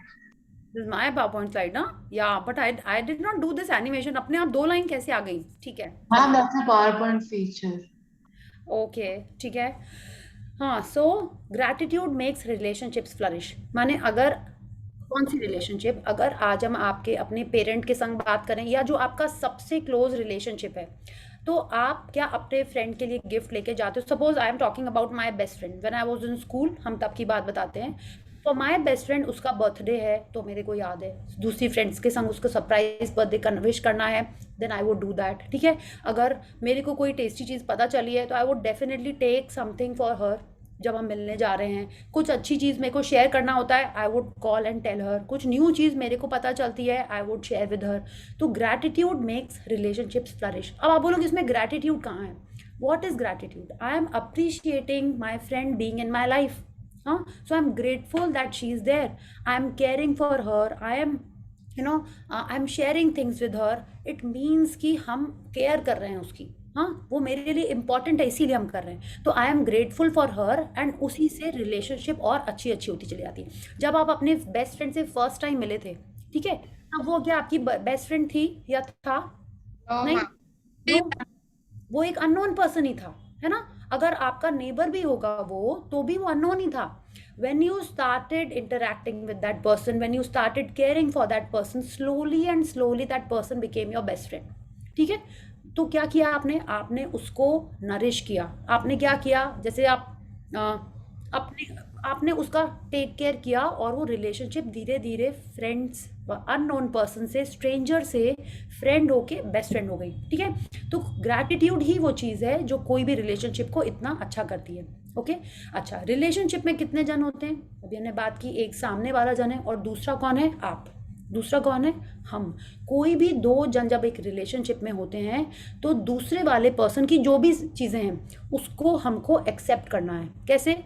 This is my PowerPoint slide ना, yeah but I did not do this animation, अपने आप 2 लाइन कैसे आ गई, ठीक है Mom, that's a PowerPoint feature. Okay ठीक है। हाँ, so gratitude makes relationships flourish, माने अगर कौन सी रिलेशनशिप, अगर आज हम आपके अपने पेरेंट के संग बात करें या जो आपका सबसे क्लोज रिलेशनशिप है, तो आप क्या अपने फ्रेंड के लिए गिफ्ट लेके जाते हो। Suppose I am talking about my best friend when I was in school, हम तब की बात बताते हैं। फॉर माई बेस्ट फ्रेंड उसका बर्थडे है तो मेरे को याद है दूसरी फ्रेंड्स के संग उसको सरप्राइज बर्थडे का विश करना है, then I would do that. ठीक है, अगर मेरे को कोई टेस्टी चीज़ पता चली है तो I would definitely take something for her. जब हम मिलने जा रहे हैं, कुछ अच्छी चीज़ मेरे को शेयर करना होता है, I would call and tell her. कुछ न्यू चीज़ मेरे को पता चलती है, I would share with her. तो ग्रैटिट्यूड मेक्स रिलेशनशिप्स फ्लरिश। अब आप बोलोगे इसमें ग्रैटिट्यूड कहाँ है, what is gratitude, I am appreciating my friend being in my life, हाँ, so I am grateful that she is there, I am caring for her, I am I am sharing things with her. It means कि हम केयर कर रहे हैं उसकी, हाँ, वो मेरे लिए इंपॉर्टेंट है इसीलिए हम कर रहे हैं, तो आई am grateful for her, and उसी से रिलेशनशिप और अच्छी अच्छी होती चली जाती है। जब आप अपने बेस्ट फ्रेंड से फर्स्ट टाइम मिले थे, ठीक है, तब वो क्या आपकी बेस्ट फ्रेंड थी या था, नहीं, नो, वो एक अननोन पर्सन ही था, है ना। अगर आपका नेबर भी होगा वो, तो भी वो अननोन ही था। when you started interacting with that person, when you started caring for that person, slowly and slowly that person became your best friend। ठीक है, तो क्या किया आपने, आपने उसको नरिश किया, आपने क्या किया, जैसे आप आपने उसका टेक केयर किया, और वो रिलेशनशिप धीरे धीरे फ्रेंड्स, अननोन पर्सन से, स्ट्रेंजर से फ्रेंड होके बेस्ट फ्रेंड हो गई। ठीक है, तो ग्रैटिट्यूड ही वो चीज़ है जो कोई भी रिलेशनशिप को इतना अच्छा करती है। ओके, अच्छा, रिलेशनशिप में कितने जन होते हैं, अभी हमने बात की, एक सामने वाला जन है और दूसरा कौन है, आप, दूसरा कौन है, हम। कोई भी 2 जन जब एक रिलेशनशिप में होते हैं तो दूसरे वाले पर्सन की जो भी चीज़ें हैं उसको हमको एक्सेप्ट करना है। कैसे,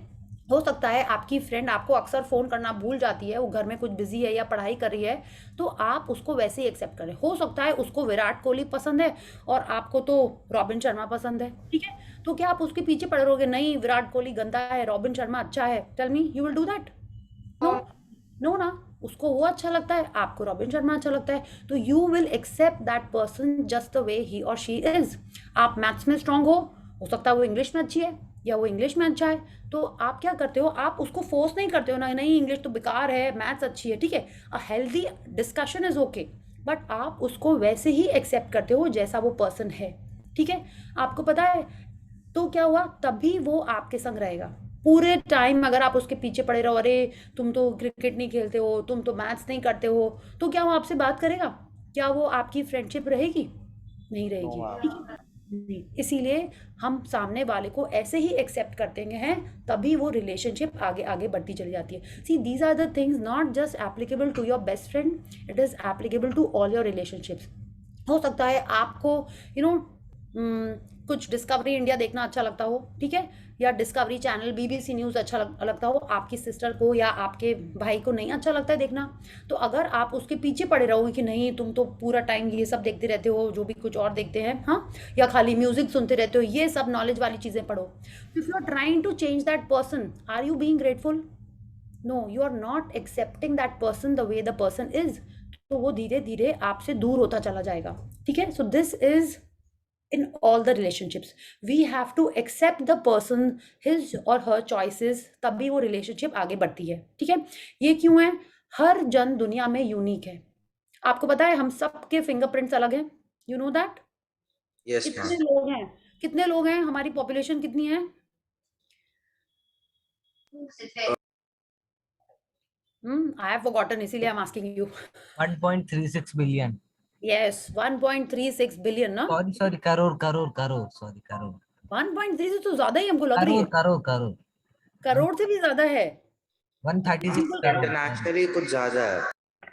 हो सकता है आपकी फ्रेंड आपको अक्सर फ़ोन करना भूल जाती है, वो घर में कुछ बिजी है या पढ़ाई कर रही है, तो आप उसको वैसे ही एक्सेप्ट करें। हो सकता है उसको विराट कोहली पसंद है और आपको तो रॉबिन शर्मा पसंद है, ठीक है, तो क्या आप उसके पीछे पड़े रहोगे, नहीं विराट कोहली गंदा है, रॉबिन शर्मा अच्छा है, tell me, you will do that, no, no ना, उसको वो अच्छा लगता है, आपको रॉबिन शर्मा अच्छा लगता है, तो you will accept that person just the way he और शी इज। आप मैथ्स में स्ट्रांग हो सकता है वो इंग्लिश में अच्छी है या वो इंग्लिश में अच्छा है, तो आप क्या करते हो, आप उसको फोर्स नहीं करते हो ना, नहीं इंग्लिश तो बेकार है, मैथ्स अच्छी है, ठीक है, a healthy discussion is okay, but आप उसको वैसे ही एक्सेप्ट करते हो जैसा वो पर्सन है। ठीक है, आपको पता है, तो क्या हुआ, तभी वो आपके संग रहेगा पूरे टाइम। अगर आप उसके पीछे पड़े रहो, अरे तुम तो क्रिकेट नहीं खेलते हो, तुम तो मैथ्स नहीं करते हो, तो क्या वो आपसे बात करेगा, क्या वो आपकी फ्रेंडशिप रहेगी, नहीं रहेगी, ठीक है, नहीं। इसीलिए हम सामने वाले को ऐसे ही एक्सेप्ट करते हैं, तभी वो रिलेशनशिप आगे आगे बढ़ती चली जाती है। See, these are the things not just applicable to your best friend, it is applicable to all your relationships. हो सकता है आपको कुछ डिस्कवरी इंडिया देखना अच्छा लगता हो, ठीक है, या डिस्कवरी चैनल, BBC न्यूज़ अच्छा लगता हो, आपकी सिस्टर को या आपके भाई को नहीं अच्छा लगता है देखना, तो अगर आप उसके पीछे पड़े रहोगे कि नहीं तुम तो पूरा टाइम ये सब देखते रहते हो, जो भी कुछ और देखते हैं, हाँ, या खाली म्यूजिक सुनते रहते हो, ये सब नॉलेज वाली चीज़ें पढ़ो, if you are trying to change that person, are you being grateful, no, you are not accepting that person the way the person is, तो वो धीरे धीरे आपसे दूर होता चला जाएगा। ठीक है, so this is in all the relationships we have to accept the person his or her choices, तभी वो relationship आगे बढ़ती है। ठीक है, ये क्यों है, हर जन दुनिया में यूनिक है, आपको पता है हम सबके फिंगरप्रिंट्स अलग हैं, you know that? Yes, कितने ma'am. लोग हैं, कितने लोग हैं, हमारी पॉपुलेशन कितनी है, I have forgotten, इसीलिए I'm asking you. 1.36 billion. Yes, 1.36 billion ना? Sorry, crore, sorry, crore. 1.36 तो ज्यादा ही हमको लग रही है. करोड़. करोड़ से भी ज्यादा है. 136 Google करोड़. इंटरनेशनली कुछ ज्यादा है।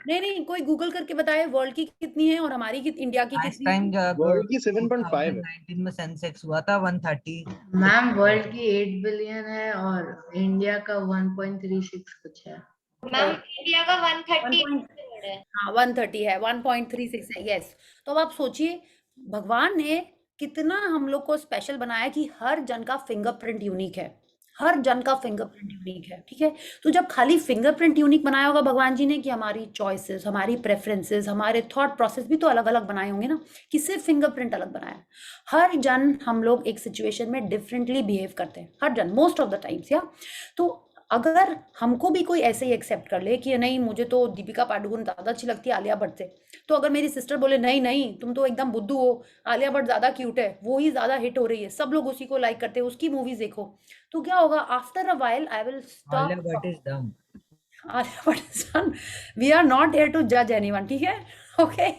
नहीं, कोई गूगल करके बताए वर्ल्ड की कितनी है और हमारी इंडिया की लास्ट कितनी टाइम है? जब वर्ल्ड की 7.5 है 2019 में सेंसेक्स हुआ था 130. मैम वर्ल्ड की 8 बिलियन है और इंडिया का 1.36 कुछ है। मैम इंडिया का 130 करोड़ है। हाँ 130 है, 1.36 है, यस। तो अब आप सोचिए भगवान ने कितना हम लोग को स्पेशल बनाया कि हर जन का फिंगरप्रिंट यूनिक है, हर जन का फिंगरप्रिंट यूनिक है, ठीक है। तो जब खाली फिंगरप्रिंट यूनिक बनाया होगा भगवान जी ने कि हमारी चॉइसेस, हमारी प्रेफरेंसेस, हमारे थॉट प्रोसेस भी तो अलग अलग बनाए होंगे ना, कि सिर्फ फिंगरप्रिंट अलग बनाया। हर जन हम लोग एक सिचुएशन में डिफरेंटली बिहेव करते हैं, हर जन, मोस्ट ऑफ द टाइम्स, या तो अगर हमको भी कोई ऐसे ही एक्सेप्ट कर ले कि नहीं मुझे तो दीपिका पादुकोण ज़्यादा अच्छी लगती है आलिया भट्ट से, तो अगर मेरी सिस्टर बोले नहीं तुम तो एकदम बुद्धू हो, आलिया भट्ट ज़्यादा क्यूट है, वो ही ज़्यादा हिट हो रही है, सब लोग उसी को लाइक करते हैं, उसकी मूवीज देखो, तो क्या होगा? After a while I will Alia stop. Bhatt is dumb. Alia Bhatt son, we are not here to जज एनीवन, ठीक है, okay.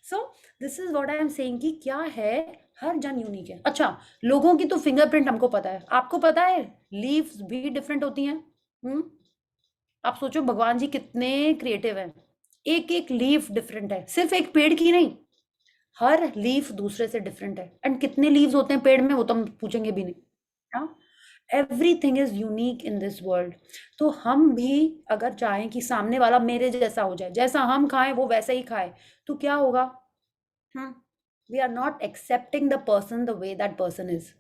So this is what I am saying कि क्या है, हर जन यूनिक है। अच्छा, लोगों की तो फिंगरप्रिंट हमको पता है, आपको पता है लीव्स भी डिफरेंट होती हैं। आप सोचो भगवान जी कितने क्रिएटिव हैं, एक एक लीफ डिफरेंट है, सिर्फ एक पेड़ की नहीं, हर लीफ दूसरे से डिफरेंट है। एंड कितने लीव्स होते हैं पेड़ में वो तो हम पूछेंगे भी नहीं। Everything is unique in this world. तो हम भी अगर चाहें कि सामने वाला मेरे जैसा हो जाए, जैसा हम खाएं वो वैसा ही खाए, तो क्या होगा? We are not accepting the person the way that person is,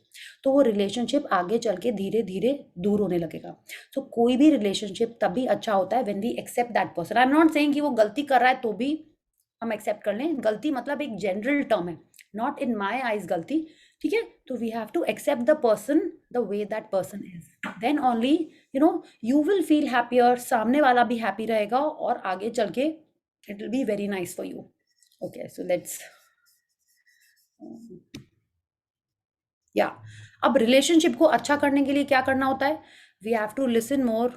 तो वो रिलेशनशिप आगे चल के धीरे धीरे दूर होने लगेगा। तो कोई भी रिलेशनशिप तभी अच्छा होता है when we accept that person. I am not saying कि वो गलती कर रहा है तो भी हम एक्सेप्ट कर लें, गलती मतलब एक जनरल टर्म है, नॉट इन माई आइज गलती, ठीक है। तो we have to accept the person the way that person is, then only you will feel happier, सामने वाला भी हैप्पी रहेगा और आगे चल के it will be very nice for you. Okay, so let's या अब रिलेशनशिप को अच्छा करने के लिए क्या करना होता है? We have to listen more.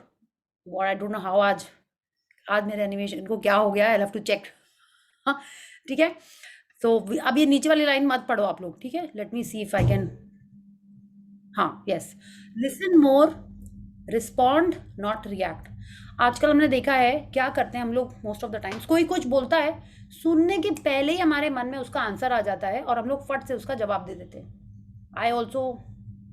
What I don't know how, आज मेरे एनिमेशन को क्या हो गया, आई हैव टू चेक। हाँ ठीक है, तो अब ये नीचे वाली लाइन मत पढ़ो आप लोग, ठीक है। Let me see if I can, हाँ yes, listen more, respond not react. आजकल हमने देखा है क्या करते हैं हम लोग मोस्ट ऑफ द टाइम्स, कोई कुछ बोलता है, सुनने के पहले ही हमारे मन में उसका आंसर आ जाता है और हम लोग फट से उसका जवाब दे देते हैं। I also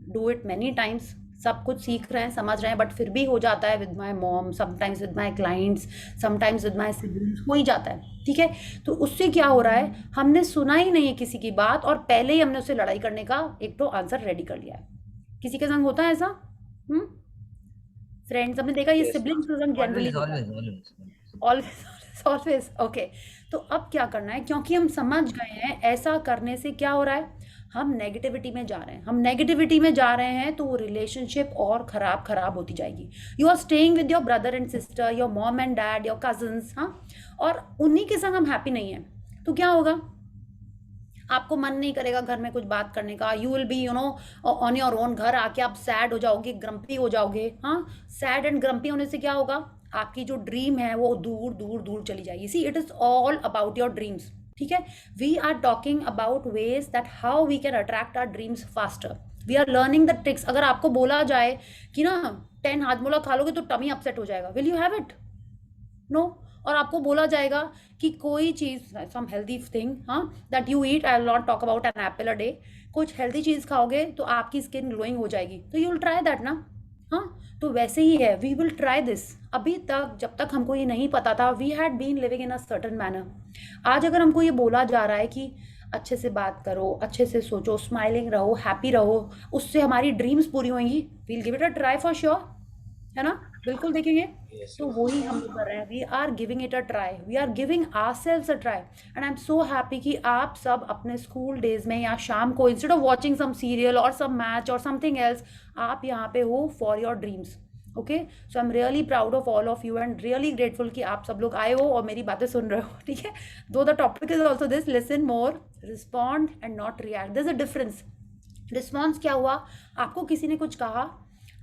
do it many times, सब कुछ सीख रहे हैं, समझ रहे हैं, बट फिर भी हो जाता है with my mom, sometimes with my clients, sometimes with my siblings, हो ही जाता है, ठीक है। तो उससे क्या हो रहा है, हमने सुना ही नहीं है किसी की बात और पहले ही हमने उससे लड़ाई करने का एक तो आंसर रेडी कर लिया है। किसी के संग होता है ऐसा? फ्रेंड्स, हमने देखा ये सिबलिंग्स के संग जनरली ऑलवेज ओके। तो अब क्या करना है, क्योंकि हम समझ गए हैं ऐसा करने से क्या हो रहा है, हम नेगेटिविटी में जा रहे हैं, हम नेगेटिविटी में जा रहे हैं, तो वो रिलेशनशिप और खराब होती जाएगी। You are staying with your brother and sister, your mom and dad, your cousins, हाँ, और उन्हीं के संग हम हैप्पी नहीं है, तो क्या होगा? आपको मन नहीं करेगा घर में कुछ बात करने का, you will be on your own, घर आके आप सैड हो जाओगे, ग्रम्पी हो जाओगे। हाँ, सैड एंड ग्रम्पी होने से क्या होगा, आपकी जो ड्रीम है वो दूर दूर दूर चली जाएगी। See, it is all about your dreams, ठीक है। We are talking about ways that how we can attract our dreams faster, we are learning the tricks. अगर आपको बोला जाए कि ना 10 हाजमोला खा लोगे तो टमी अपसेट हो जाएगा, will you have it? No. और आपको बोला जाएगा कि कोई चीज़, सम हेल्दी थिंग, हाँ, that you eat, I will not talk about an apple a day, कुछ हेल्दी चीज़ खाओगे तो आपकी स्किन ग्लोइंग हो जाएगी, तो यू विल ट्राई दैट ना। हाँ, तो वैसे ही है, वी विल ट्राई दिस। अभी तक जब तक हमको ये नहीं पता था, we had been living in a certain manner. आज अगर हमको ये बोला जा रहा है कि अच्छे से बात करो, अच्छे से सोचो, स्माइलिंग रहो, हैप्पी रहो, उससे हमारी ड्रीम्स पूरी होंगी, we'll give it a try for sure, है ना, बिल्कुल देखेंगे। तो वही हम लोग कर रहे हैं, we are giving it a try, we are giving ourselves a try. And I am so happy कि आप सब अपने स्कूल डेज में या शाम को instead of watching some serial और सम मैच और समथिंग एल्स, आप यहाँ पे हो for your dreams. Okay, so I am really proud of all of you and really grateful कि आप सब लोग आए हो और मेरी बातें सुन रहे हो, ठीक है। दो the topic is also this, listen more, respond and not react. There is a difference. Response क्या हुआ, आपको किसी ने कुछ कहा,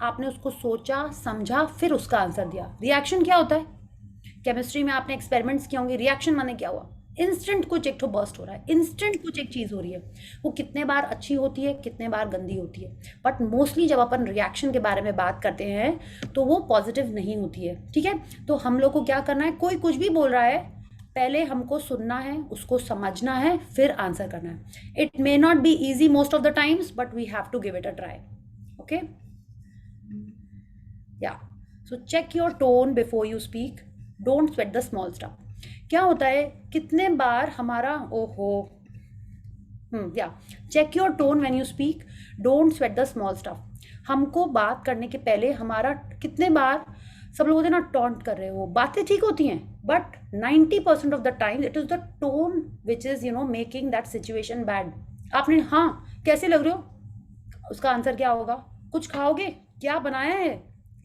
आपने उसको सोचा, समझा, फिर उसका आंसर दिया। रिएक्शन क्या होता है? केमिस्ट्री में आपने एक्सपेरिमेंट्स किए होंगे। रिएक्शन माने क्या हुआ? इंस्टेंट कुछ एक तो बर्स्ट हो रहा है, इंस्टेंट कुछ एक चीज़ हो रही है। वो कितने बार अच्छी होती है, कितने बार गंदी होती है, बट मोस्टली जब अपन रिएक्शन के बारे में बात करते हैं तो वो पॉजिटिव नहीं होती है। ठीक है, तो हम लोग को क्या करना है? कोई कुछ भी बोल रहा है, पहले हमको सुनना है, उसको समझना है, फिर आंसर करना है। It may not be easy most of the times, but we have to give it a try. Okay, yeah so check your tone before you speak, don't sweat the small stuff. क्या होता है, कितने बार हमारा ओहो yeah check your tone when you speak, don't sweat the small stuff. हमको बात करने के पहले हमारा कितने बार सब लोग होते हैं ना, टॉन्ट कर रहे हो, बातें ठीक होती हैं, but 90% of the time it is the tone which is making that situation bad. आपने हाँ कैसे लग रहे हो, उसका आंसर क्या होगा? कुछ खाओगे, क्या बनाया है?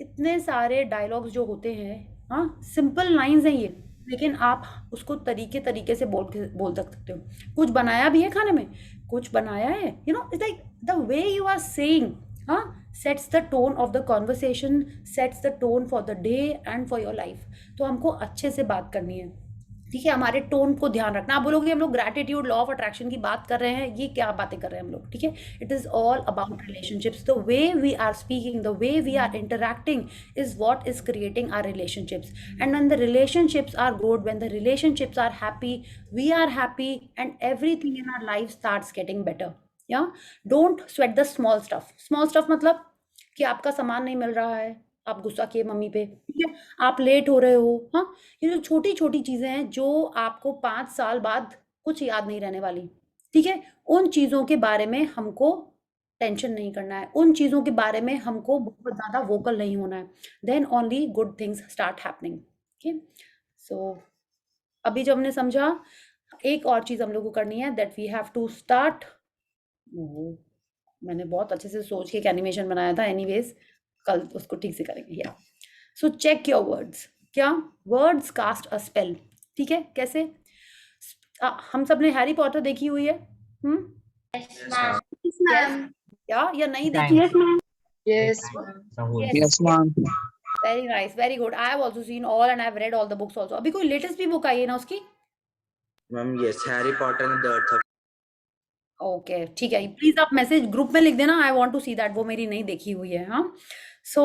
इतने सारे डायलॉग्स जो होते हैं, हाँ सिंपल लाइंस हैं ये, लेकिन आप उसको तरीके से बोल सकते हो। कुछ बनाया भी है खाने में, कुछ बनाया है, it's like the way you are saying, हाँ sets the tone of the conversation, sets the tone for the day and for your life. तो हमको अच्छे से बात करनी है, ठीक है, हमारे टोन को ध्यान रखना। आप बोलोगे हम लोग ग्रैटिट्यूड, लॉ ऑफ अट्रैक्शन की बात कर रहे हैं, ये क्या बातें कर रहे हैं हम लोग? ठीक है, it is all about relationships. The way we are speaking, the way we are interacting is what is creating our relationships. And when the relationships are good, when the relationships are happy, we are happy and everything in our life starts getting better. Yeah don't sweat the small stuff. Small stuff मतलब कि आपका सामान नहीं मिल रहा है, आप गुस्सा किए मम्मी पे, ठीक है, आप लेट हो रहे हो, हाँ, ये जो छोटी छोटी चीजें हैं जो आपको 5 साल बाद कुछ याद नहीं रहने वाली, ठीक है, उन चीजों के बारे में हमको टेंशन नहीं करना है, उन चीजों के बारे में हमको बहुत ज्यादा वोकल नहीं होना है। Then only good things start happening. Okay, so अभी जो हमने समझा, एक और चीज हम लोग को करनी है, that we have to start. मैंने बहुत अच्छे से सोच के एक एनिमेशन बनाया था, एनीवेज कल उसको ठीक से करेंगे। या सो चेक योर वर्ड्स। क्या? Words cast a spell. ठीक है, कैसे? हम सब ने हैरी पॉटर देखी हुई है? या नहीं देखी? Yes, Yes, ma'am. Very nice, very good. I have also seen all and I have read all the books also. अभी कोई लेटेस्ट भी बुक आई है ना उसकी? Ma'am yes, Harry Potter and the earth of. Okay, ठीक है, प्लीज आप मैसेज ग्रुप में लिख देना, I want to see that, वो मेरी नहीं देखी हुई है। हाँ, so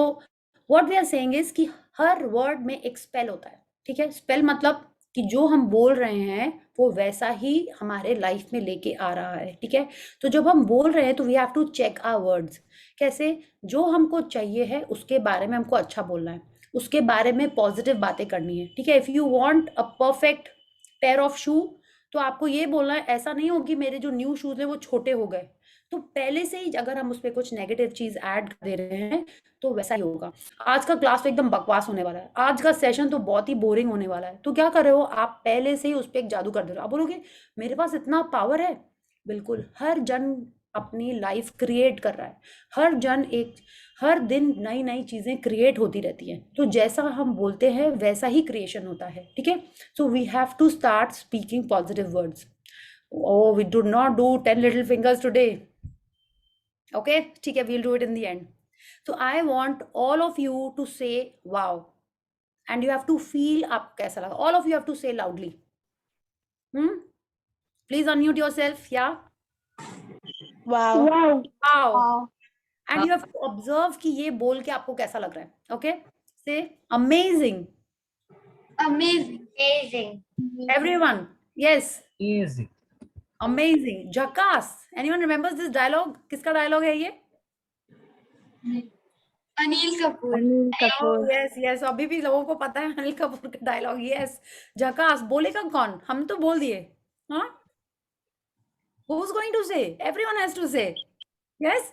what we are saying is कि हर वर्ड में एक स्पेल होता है। ठीक है, स्पेल मतलब कि जो हम बोल रहे हैं वो वैसा ही हमारे लाइफ में लेके आ रहा है। ठीक है, तो जब हम बोल रहे हैं तो we have to check our words. कैसे? जो हमको चाहिए है उसके बारे में हमको अच्छा बोलना है, उसके बारे में पॉजिटिव बातें करनी है। ठीक है, if you want a perfect pair of shoe, तो आपको ये बोलना है, ऐसा नहीं हो कि मेरे जो न्यू शूज है वो छोटे हो गए। तो पहले से ही अगर हम उस पर कुछ नेगेटिव चीज ऐड कर दे रहे हैं तो वैसा ही होगा। आज का क्लास तो एकदम बकवास होने वाला है, आज का सेशन तो बहुत ही बोरिंग होने वाला है। तो क्या कर रहे हो आप? पहले से ही उस पर एक जादू कर दे रहे हो। आप बोलोगे मेरे पास इतना पावर है। बिल्कुल, हर जन अपनी लाइफ क्रिएट कर रहा है, हर दिन नई नई चीजें क्रिएट होती रहती हैं। तो जैसा हम बोलते हैं वैसा ही क्रिएशन होता है। ठीक है, so we have to start speaking positive words. Oh, we do not do 10 little fingers today. Okay, ठीक है, we'll do it in the end. So I want all of you to say wow, and you have to feel आपको कैसा लगा. All of you have to say loudly. Please unmute yourself. Yeah. wow. Wow. And you have to observe कि ये बोल के आपको कैसा लग रहा है. Okay. Say amazing. Amazing. Everyone. Yes. Easy. Amazing. Jackass. Anyone remembers this dialogue? किसका dialogue है ये? Anil Kapoor. Yes, yes. अभी भी लोगों को पता है अनिल कपूर का डायलॉग। यस, जकास। बोलेगा कौन? हम तो बोल दिए। हाँ, who's going to say? Everyone has to say. Yes.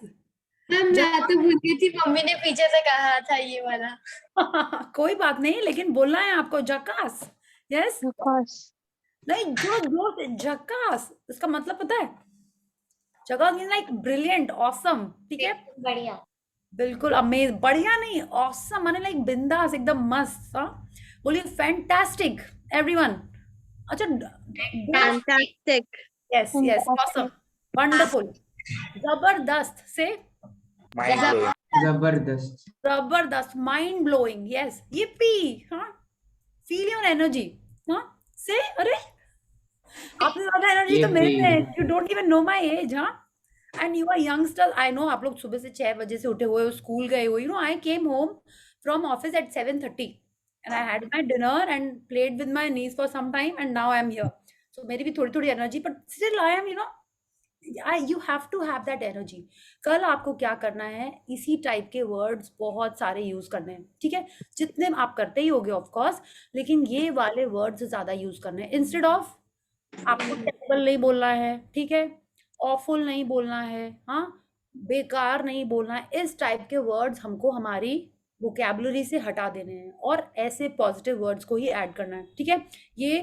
मैं तो भूल गई थी, मम्मी ने पीछे से कहा था ये वाला। कोई बात नहीं, लेकिन बोलना है आपको जकास। यस, नहीं, जो जकास इसका मतलब पता है? जकास मीन लाइक ब्रिलियंट, ऑसम। ठीक है, बढ़िया, बिल्कुल अमेज, बढ़िया नहीं, ऑसम माने लाइक बिंदास, एकदम मस्त। हाँ, बोलिए फैंटास्टिक एवरीवन। अच्छा, Fantastic. Yes yes, awesome, wonderful, जबरदस्त से जबरदस्त जबरदस्त, माइंड ब्लोइंग, यस, yippee, हाँ, फील योर एनर्जी, हाँ, से, अरे आपसे ज्यादा एनर्जी तो मेरे में है, Yippee. You don't even know my age, हाँ, and you are youngster, I know आप लोग सुबह से 6 बजे से उठे हुए हो, स्कूल गए हो, you know, I came home from office at 7:30 and I had my dinner and played with my niece for some time and now I am here, so मेरी भी थोड़ी थोड़ी energy, but still I am, you know, you have to have that energy. कल आपको क्या करना है, इसी टाइप के वर्ड्स बहुत सारे यूज करने हैं, ठीक है, जितने आप करते ही होगे ऑफ कोर्स, लेकिन ये वाले वर्ड्स ज्यादा यूज करने हैं, इंस्टेड ऑफ आपको टेरिबल नहीं बोलना है, ठीक है, ऑफुल नहीं बोलना है, हाँ, बेकार नहीं बोलना है, इस टाइप के वर्ड्स हमको हमारी वोकैबुलरी से हटा देने हैं और ऐसे पॉजिटिव वर्ड्स को ही ऐड करना है, ठीक है। ये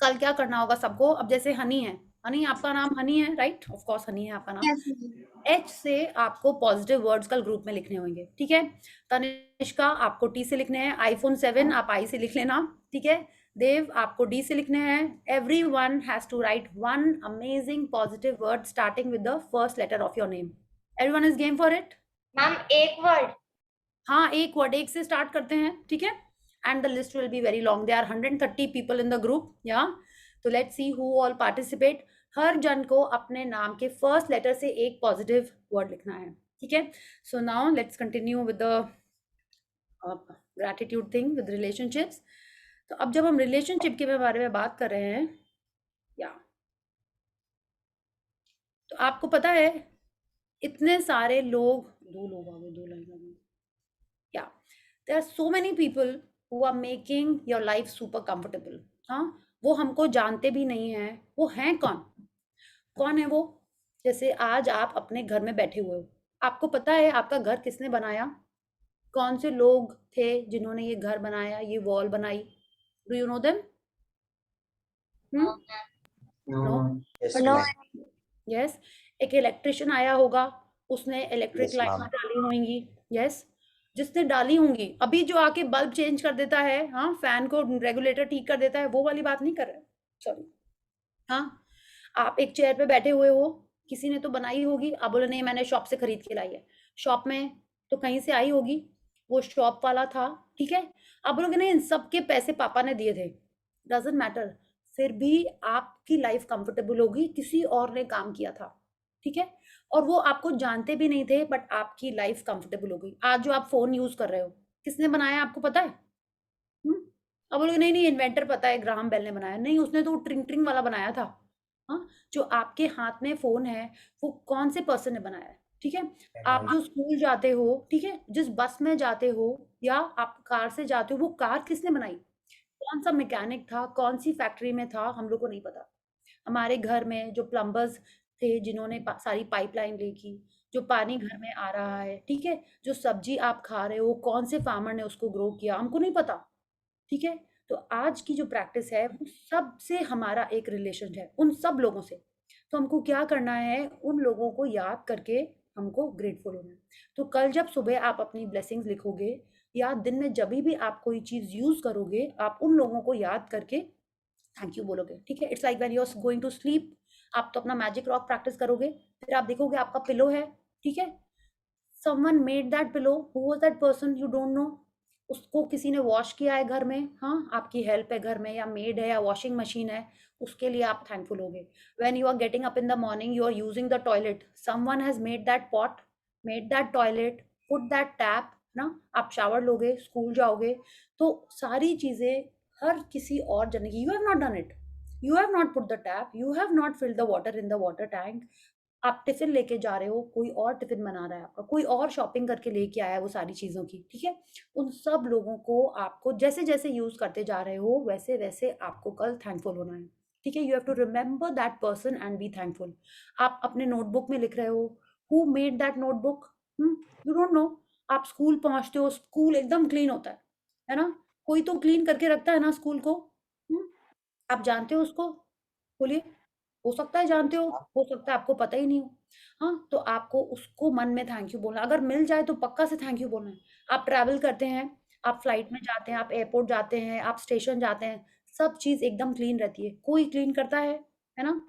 कल क्या करना होगा सबको, अब जैसे हनी है, हनी आपका नाम हनी है, राइट, ऑफ कोर्स हनी है आपका नाम, Yes, ma'am. एच से आपको पॉजिटिव वर्ड्स कल ग्रुप में लिखने होंगे, ठीक है। तनिष्का आपको टी से लिखने हैं, iPhone 7 आप आई से लिख लेना, ठीक है। देव आपको डी से लिखने हैं, everyone has to write one amazing positive word starting with the first letter of your name. Everyone is game for it? Ma'am एक वर्ड हाँ, एक वर्ड, एक से स्टार्ट करते हैं, ठीक है, and the list will be very long, they are 130 people in the group, yeah, तो let's see who all participate. हर जन को अपने नाम के फर्स्ट लेटर से एक पॉजिटिव वर्ड लिखना है, ठीक है। So now let's continue with the gratitude thing with relationships. तो अब जब हम रिलेशनशिप के बारे में बात कर रहे हैं, या, तो आपको पता है इतने सारे लोग, दो लोग आ गए, दो लाइन आ गई, या, there are so many people who are making your life super comfortable, हाँ, वो हमको जानते भी नहीं हैं, वो हैं कौन, कौन है वो, जैसे आज आप अपने घर में बैठे हुए हो, आपको पता है आपका घर किसने बनाया, कौन से लोग थे जिन्होंने ये घर बनाया, ये वॉल बनाई, do you know them? No, Yes, No. ma'am. Yes, एक इलेक्ट्रिशियन आया होगा, उसने इलेक्ट्रिक Yes, लाइन ma'am. डाली होंगी, यस, जिसने डाली होंगी, अभी जो आके बल्ब चेंज कर देता है, हाँ, फैन को रेगुलेटर ठीक कर देता है, वो वाली बात नहीं कर रहे, सॉरी, हाँ, आप एक चेयर पे बैठे हुए हो, किसी ने तो बनाई होगी, आप बोले नहीं मैंने शॉप से खरीद के लाई है, शॉप में तो कहीं से आई होगी, वो शॉप वाला था, ठीक है, आप बोलोगे नहीं इन सबके पैसे पापा ने दिए थे, डजेंट मैटर, फिर भी आपकी लाइफ कंफर्टेबल होगी, किसी और ने काम किया था, ठीक है, और वो आपको जानते भी नहीं थे, बट आपकी लाइफ कंफर्टेबल हो गई। आज जो आप फोन यूज कर रहे हो, किसने बनाया आपको पता है? अब बोलोगे नहीं नहीं इन्वेंटर पता है, ग्राहम बेल ने बनाया, नहीं, उसने तो ट्रिंग ट्रिंग वाला बनाया था, हाँ, जो आपके हाथ में फोन है वो कौन से पर्सन ने बनाया है, ठीक है। आप जो स्कूल जाते हो, ठीक है, जिस बस में जाते हो या आप कार से जाते हो, वो कार किसने बनाई, कौन सा मैकेनिक था, कौन सी फैक्ट्री में था, हम लोग को नहीं पता। हमारे घर में जो प्लम्बर्स थे जिन्होंने सारी पाइपलाइन लेकी, जो पानी घर में आ रहा है, ठीक है, जो सब्जी आप खा रहे हो कौन से फार्मर ने उसको ग्रो किया, हमको नहीं पता, ठीक है। तो आज की जो प्रैक्टिस है वो सबसे हमारा एक रिलेशन है उन सब लोगों से, तो हमको क्या करना है, उन लोगों को याद करके हमको ग्रेटफुल होना है। तो कल जब सुबह आप अपनी ब्लेसिंग्स लिखोगे या दिन में जब भी आप कोई चीज यूज करोगे, आप उन लोगों को याद करके थैंक यू बोलोगे, ठीक है। It's like when you are going to sleep, आप तो अपना मैजिक रॉक प्रैक्टिस करोगे, फिर आप देखोगे आपका पिलो है, ठीक है, someone made that pillow, who was that person you don't no, उसको किसी ने वॉश किया है घर में, हाँ, आपकी हेल्प है घर में या मेड है या वॉशिंग मशीन है, उसके लिए आप थैंकफुल होगे। When you are getting up in the morning, you are using the toilet, someone has made that pot, made that toilet, put that tap ना, आप शावर लोगे, स्कूल जाओगे, तो सारी चीजें हर किसी और जन की, you have not done it, you have not put the tap, you have not filled the water in the water tank, आप टिफिन लेके जा रहे हो, कोई और टिफिन बना रहा है आपका, कोई और शॉपिंग करके लेके आया है वो सारी चीजों की, ठीक है। उन सब लोगों को आपको जैसे जैसे यूज करते जा रहे हो वैसे वैसे आपको कल थैंकफुल होना है, ठीक है। You have to remember that person and be thankful. आप अपने नोटबुक में लिख रहे हो, who made that notebook, you don't know, आप स्कूल पहुंचते हो, स्कूल एकदम क्लीन होता है ना, कोई तो क्लीन करके रखता है ना स्कूल को, आप जानते हो उसको, बोलिए, हो सकता है जानते हो सकता है आपको पता ही नहीं हो, हाँ, तो आपको उसको मन में थैंक यू बोलना, अगर मिल जाए तो पक्का से थैंक यू बोलना है। आप ट्रैवल करते हैं, आप फ्लाइट में जाते हैं, आप एयरपोर्ट जाते हैं, आप स्टेशन जाते हैं, सब चीज एकदम क्लीन रहती है, कोई क्लीन करता है ना,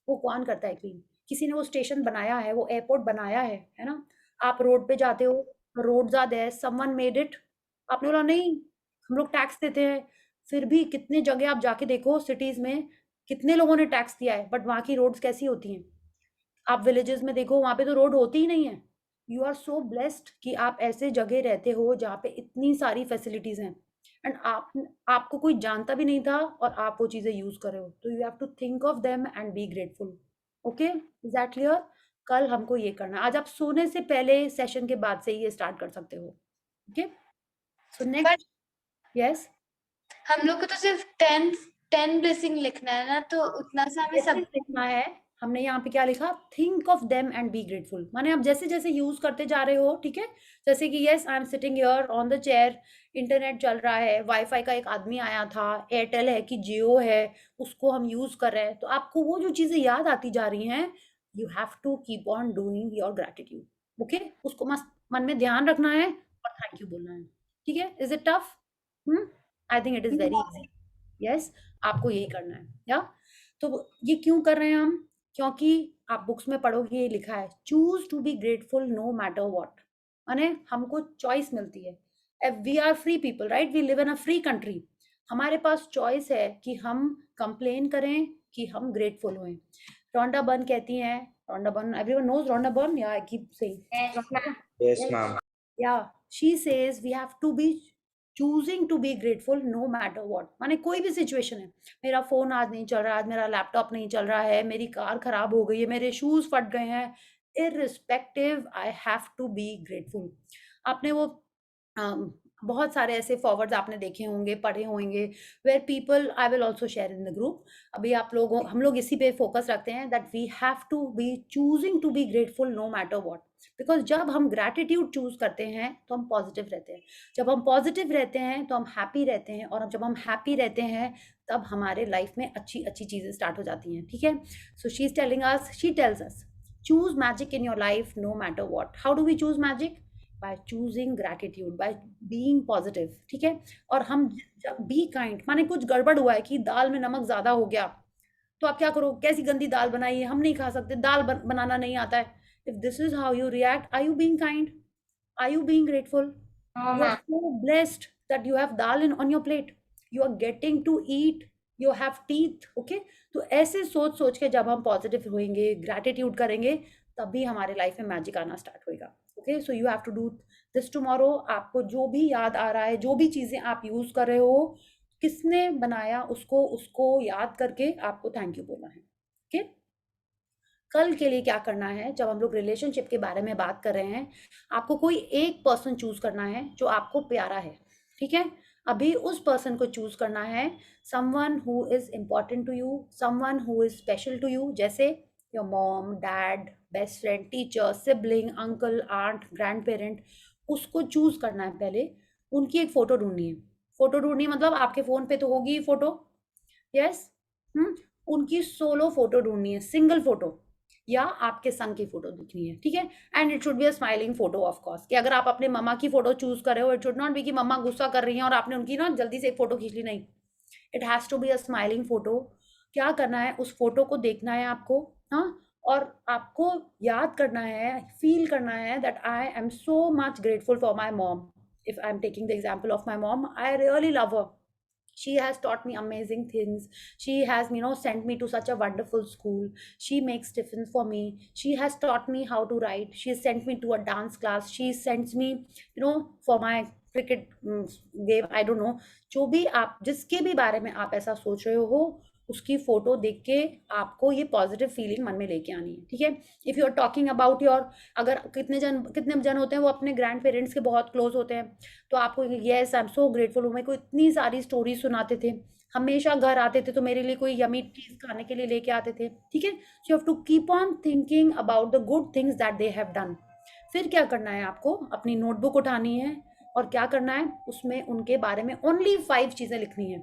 वो कौन करता है क्लीन, किसी ने वो स्टेशन बनाया है, वो एयरपोर्ट बनाया है ना। आप रोड पे जाते हो, roads are there, someone made it. आपने बोला नहीं, हम लोग टैक्स देते हैं। फिर भी कितने जगह आप जाके देखो सिटीज में, कितने लोगों ने टैक्स दिया है, बट वहां की रोड्स कैसी होती हैं? आप विलेजेस में देखो, वहां पे तो रोड होती ही नहीं है। यू आर सो ब्लेस्ड कि आप ऐसे जगह रहते हो जहाँ पे इतनी सारी फैसिलिटीज हैं, एंड आपको कोई जानता भी नहीं था और आप वो चीजें यूज कर रहे हो। तो you have to think of them and be grateful. Okay, is that clear? कल हमको ये करना है। आज आप सोने से पहले सेशन के बाद से ये स्टार्ट कर सकते हो। Okay, so next. यस, हम लोग को तो सिर्फ 10 ब्लेसिंग लिखना है ना, तो उतना सा हमें सब लिखना है। हमने यहाँ पे क्या लिखा? Think of them and be grateful. माने आप जैसे जैसे यूज करते जा रहे हो, ठीक है, जैसे कि yes I am sitting here on the chair, internet चल रहा है, वाईफाई का एक आदमी आया था, एयरटेल है कि जियो है, उसको हम यूज कर रहे हैं, तो आपको वो जो चीजें याद आती जा रही हैं, you have to keep on doing your gratitude. Okay, उसको मस्त मन में ध्यान रखना है और थैंक यू बोलना है। ठीक है, is it tough? I think it is very easy. Yes, आपको यही करना है। या तो ये क्यों कर रहे हैं हम? क्योंकि आप बुक्स में पढ़ोगे ये लिखा है, choose to be grateful no matter what. माने हमको चॉइस मिलती है। We are free people, right? We live in a free country. हमारे पास चॉइस है कि हम कंप्लेन करें कि हम ग्रेटफुल हों। रोंडा बर्न कहती हैं, Rhonda Byrne, everyone knows Rhonda Byrne, yeah I keep saying, Yes, ma'am. yeah, she says we have to be choosing to be grateful no matter what। माने कोई भी सिचुएशन है, मेरा फोन आज नहीं चल रहा, आज मेरा लैपटॉप नहीं चल रहा है, मेरी कार खराब हो गई है, मेरे शूज फट गए हैं, irrespective I have to be grateful. आपने वो बहुत सारे ऐसे फॉरवर्ड्स आपने देखे होंगे, पढ़े होंगे, where people, I will also share in the group. अभी आप लोगों, हम लोग इसी पे फोकस रखते हैं that we have to be choosing to be grateful no matter what. Because जब हम ग्रैटिट्यूड चूज करते हैं तो हम पॉजिटिव रहते हैं, जब हम पॉजिटिव रहते हैं तो हम हैप्पी रहते हैं, और जब हम हैप्पी रहते हैं तब हमारे लाइफ में अच्छी अच्छी चीजें स्टार्ट हो जाती हैं। ठीक है, so she is telling us, she tells us, choose magic in your life no matter what. How do we choose magic? By choosing gratitude, by being positive. ठीक है, और हम बी काइंड। माने कुछ गड़बड़ हुआ है कि दाल में नमक ज्यादा हो गया, तो आप क्या करो? कैसी गंदी दाल बनाई है, हम नहीं खा सकते, दाल बनाना नहीं आता है। If this is how you react, are you being kind? Are you being grateful? You are so blessed that you have dal on your plate. You are getting to eat. You have teeth. Okay? तो ऐसे सोच सोच के जब हम पॉजिटिव होएंगे, ग्रैटिट्यूड करेंगे, तभी हमारे लाइफ में मैजिक आना स्टार्ट होएगा। Okay, so you have to do this tomorrow. आपको जो भी याद आ रहा है, जो भी चीजें आप यूज कर रहे हो, किसने बनाया उसको उसको याद करके आपको थैंक यू बोलना है। ओके, कल के लिए क्या करना है? जब हम लोग रिलेशनशिप के बारे में बात कर रहे हैं, आपको कोई एक पर्सन चूज करना है जो आपको प्यारा है। ठीक है, अभी उस पर्सन को चूज करना है, someone who is important to you, someone who is special to you, जैसे your mom, dad, best friend, teacher, sibling, uncle, aunt, grand parent. उसको चूज करना है पहले। उनकी एक फोटो ढूंढनी है। फोटो ढूंढनी मतलब आपके फोन पे तो होगी फोटो, यस। उनकी सोलो फोटो ढूंढनी है, सिंगल फोटो, या आपके संग की फोटो दिखनी है। ठीक है, and it should be a smiling photo of course. कि अगर आप अपने मम्मा की फोटो चूज कर रहे हो, इट शुड नॉट बी कि मम्मा गुस्सा कर रही हैं और आपने उनकी ना जल्दी से एक फोटो खींच ली, नहीं। It has to be a smiling photo. क्या करना है? उस फोटो को देखना है आपको, हाँ, और आपको याद करना है, फील करना है that I am so much grateful for my mom. If I am taking the example of my mom, I really love her. She has taught me amazing things. She has, sent me to such a wonderful school. She makes tiffins for me. She has taught me how to write. She has sent me to a dance class. She sends me, for my cricket game. I don't know. जो भी आप, जिसके भी बारे में आप ऐसा सोच रहे हो, उसकी फोटो देख के आपको ये पॉजिटिव फीलिंग मन में लेके आनी है। ठीक है, if you are talking about your, अगर कितने जन होते हैं वो अपने ग्रैंड पेरेंट्स के बहुत क्लोज होते हैं, तो आपको yes I am so grateful हूँ, मेरे को इतनी सारी स्टोरी सुनाते थे, हमेशा घर आते थे तो मेरे लिए कोई यमी चीज खाने के लिए लेके आते थे। ठीक है, so you have to keep on thinking about the good things that they have done. फिर क्या करना है? आपको अपनी नोटबुक उठानी है और क्या करना है? उसमें उनके बारे में ओनली 5 चीजें लिखनी है।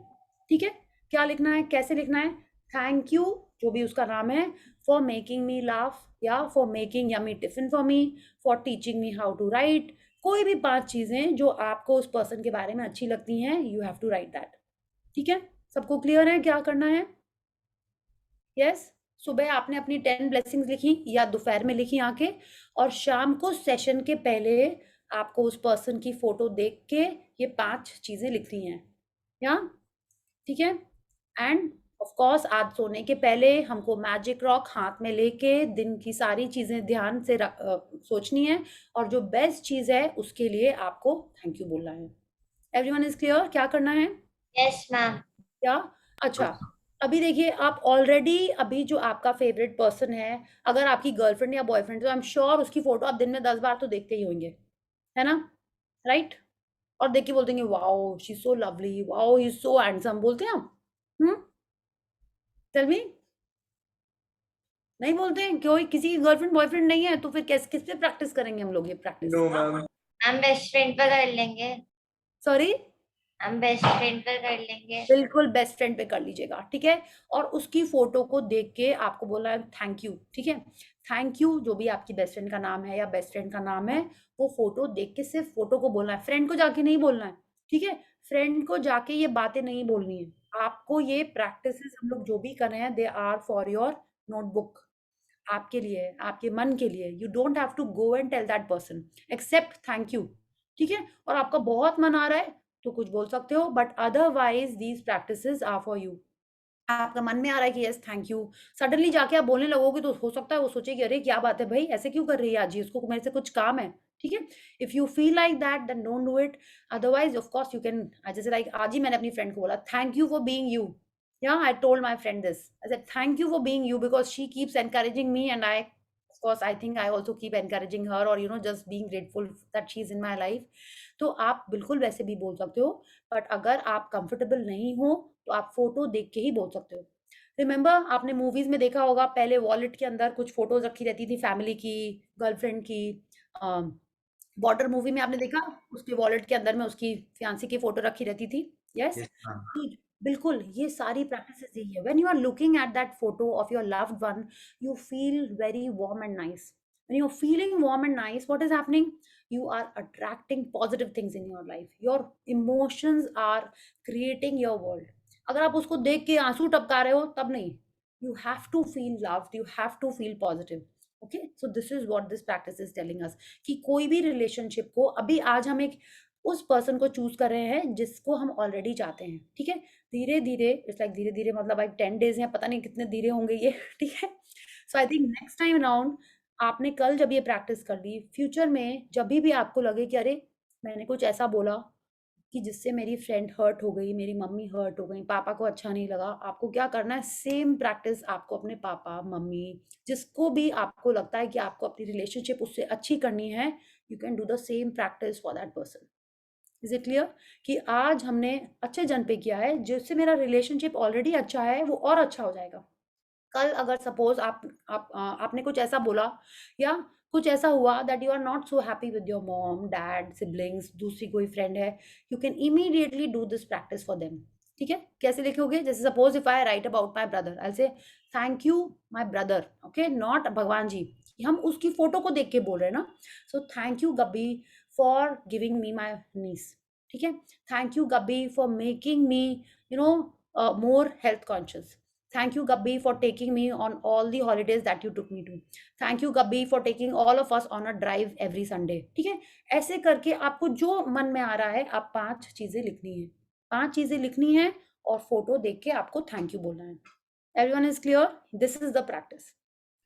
ठीक है, क्या लिखना है, कैसे लिखना है? थैंक यू, जो भी उसका नाम है, फॉर मेकिंग मी लाफ, या for making yummy tiffin for me, for teaching me how to write. कोई भी 5 चीजें जो आपको उस पर्सन के बारे में अच्छी लगती हैं, you have to write that. ठीक है, सबको क्लियर है क्या करना है? यस, सुबह आपने अपनी 10 ब्लेसिंग्स लिखी या दोपहर में लिखी आके, और शाम को सेशन के पहले आपको उस पर्सन की फोटो देख के ये 5 चीजें लिखनी है, या ठीक है। एंड ऑफ कोर्स आज सोने के पहले हमको मैजिक रॉक हाथ में लेके दिन की सारी चीजें ध्यान से सोचनी है, और जो बेस्ट चीज है उसके लिए आपको थैंक यू बोलना है। एवरीवन इज क्लियर क्या करना है? Yes ma'am. क्या? अच्छा, अभी देखिए आप ऑलरेडी अभी जो आपका फेवरेट पर्सन है, अगर आपकी गर्लफ्रेंड या बॉयफ्रेंड, तो आई एम श्योर उसकी फोटो आप दिन में 10 बार तो देखते ही होंगे, है ना? राइट? और देख के बोलते हैं wow she is so lovely, wow he is so handsome, बोलते हैं आप? Tell me. नहीं बोलते हैं? कोई किसी की गर्लफ्रेंड बॉयफ्रेंड नहीं है तो फिर किस पे प्रैक्टिस करेंगे हम लोग ये प्रैक्टिस? No, ma'am. हम बेस्ट फ्रेंड पर कर लेंगे। सॉरी? हम बेस्ट फ्रेंड पर कर लेंगे। बिल्कुल बेस्ट फ्रेंड पे कर लीजिएगा, ठीक है। और उसकी फोटो को देख के आपको बोलना है थैंक यू, ठीक है। थैंक यू जो भी आपकी बेस्ट फ्रेंड का नाम है या बेस्ट फ्रेंड का नाम है, वो फोटो देख के सिर्फ फोटो को बोलना है, फ्रेंड को जाके नहीं बोलना है, ठीक है। फ्रेंड को जाके ये बातें नहीं बोलनी है आपको। ये प्रैक्टिसेस हम लोग जो भी कर रहे हैं they are for your notebook, आपके लिए, आपके मन के लिए। You don't have to go and tell that person except thank you, ठीक है। और आपका बहुत मन आ रहा है तो कुछ बोल सकते हो, but otherwise these practices are for you. आपका मन में आ रहा है कि यस थैंक यू, सडनली जाके आप बोलने लगोगे तो हो सकता है वो सोचे कि अरे क्या बात है भाई, ऐसे क्यों कर रही है आज ये, उसको मेरे से कुछ काम है, ठीक है। If you feel like that then don't do it. Otherwise of course you can, जैसे लाइक आज ही मैंने अपनी फ्रेंड को बोला thank you for being you. Yeah, I told my friend this. I said, thank you for being you, because she keeps encouraging me, and of course, I think I also keep encouraging her, or just being grateful that she's in my life. तो आप बिल्कुल वैसे भी बोल सकते हो, बट अगर आप कंफर्टेबल नहीं हो तो आप फोटो देख के ही बोल सकते हो। रिमेंबर, आपने मूवीज में देखा होगा पहले वॉलेट के अंदर कुछ फोटोज रखी रहती थी, फैमिली की, गर्लफ्रेंड की। बॉर्डर मूवी में आपने देखा उसके वॉलेट के अंदर में उसकी फियांसी की फोटो रखी रहती थी। Yes, Yes, ma'am. बिल्कुल ये सारी प्रैक्टिसेस यही है। When you are looking at that photo of your loved one, you feel very warm and nice. When you are feeling warm and nice, what is happening? You are attracting positive things in your life. Your emotions are creating your world. अगर आप उसको देख के आंसू टपका रहे हो तब नहीं, you have to feel loved, you have to feel positive. Okay, so this is what this practice is telling us, कि कोई भी रिलेशनशिप को, अभी आज हम एक उस पर्सन को चूज कर रहे हैं जिसको हम ऑलरेडी चाहते हैं, ठीक है। धीरे धीरे, इट्स लाइक धीरे धीरे मतलब लाइक 10 days या पता नहीं कितने धीरे होंगे ये, ठीक है। So I think next time around, आपने कल जब ये प्रैक्टिस कर ली, फ्यूचर में जब भी आपको लगे कि अरे मैंने कुछ ऐसा बोला कि जिससे मेरी फ्रेंड हर्ट हो गई, मेरी मम्मी हर्ट हो गई, पापा को अच्छा नहीं लगा, आपको क्या करना है? सेम प्रैक्टिस आपको अपने पापा, मम्मी, जिसको भी आपको लगता है कि आपको अपनी रिलेशनशिप उससे अच्छी करनी है, you can do the same practice for that person. Is it clear कि आज हमने अच्छे जन पे किया है, जिससे मेरा रिलेशनशिप ऑलरेडी अच्छा है वो और अच्छा हो जाएगा। कल अगर सपोज आपने कुछ ऐसा बोला या कुछ ऐसा हुआ that you are not so happy with your mom, dad, siblings, दूसरी कोई फ्रेंड है, you can immediately do this practice for them, ठीक है। कैसे लिखोगे? जैसे suppose if I write about my brother, I say thank you my brother, okay, not भगवान जी, हम उसकी फोटो को देख के बोल रहे हैं ना। So thank you Gabby for giving me my niece, ठीक है। Thank you Gabby for making me more health conscious. Thank you Gabby for taking me on all the holidays that you took me to. Thank you Gabby for taking all of us on a drive every Sunday. ठीक है, ऐसे करके आपको जो मन में आ रहा है आप 5 चीजें लिखनी है, 5 चीजें लिखनी है और फोटो देख के आपको थैंक यू बोलना है। Everyone is clear? This is the practice.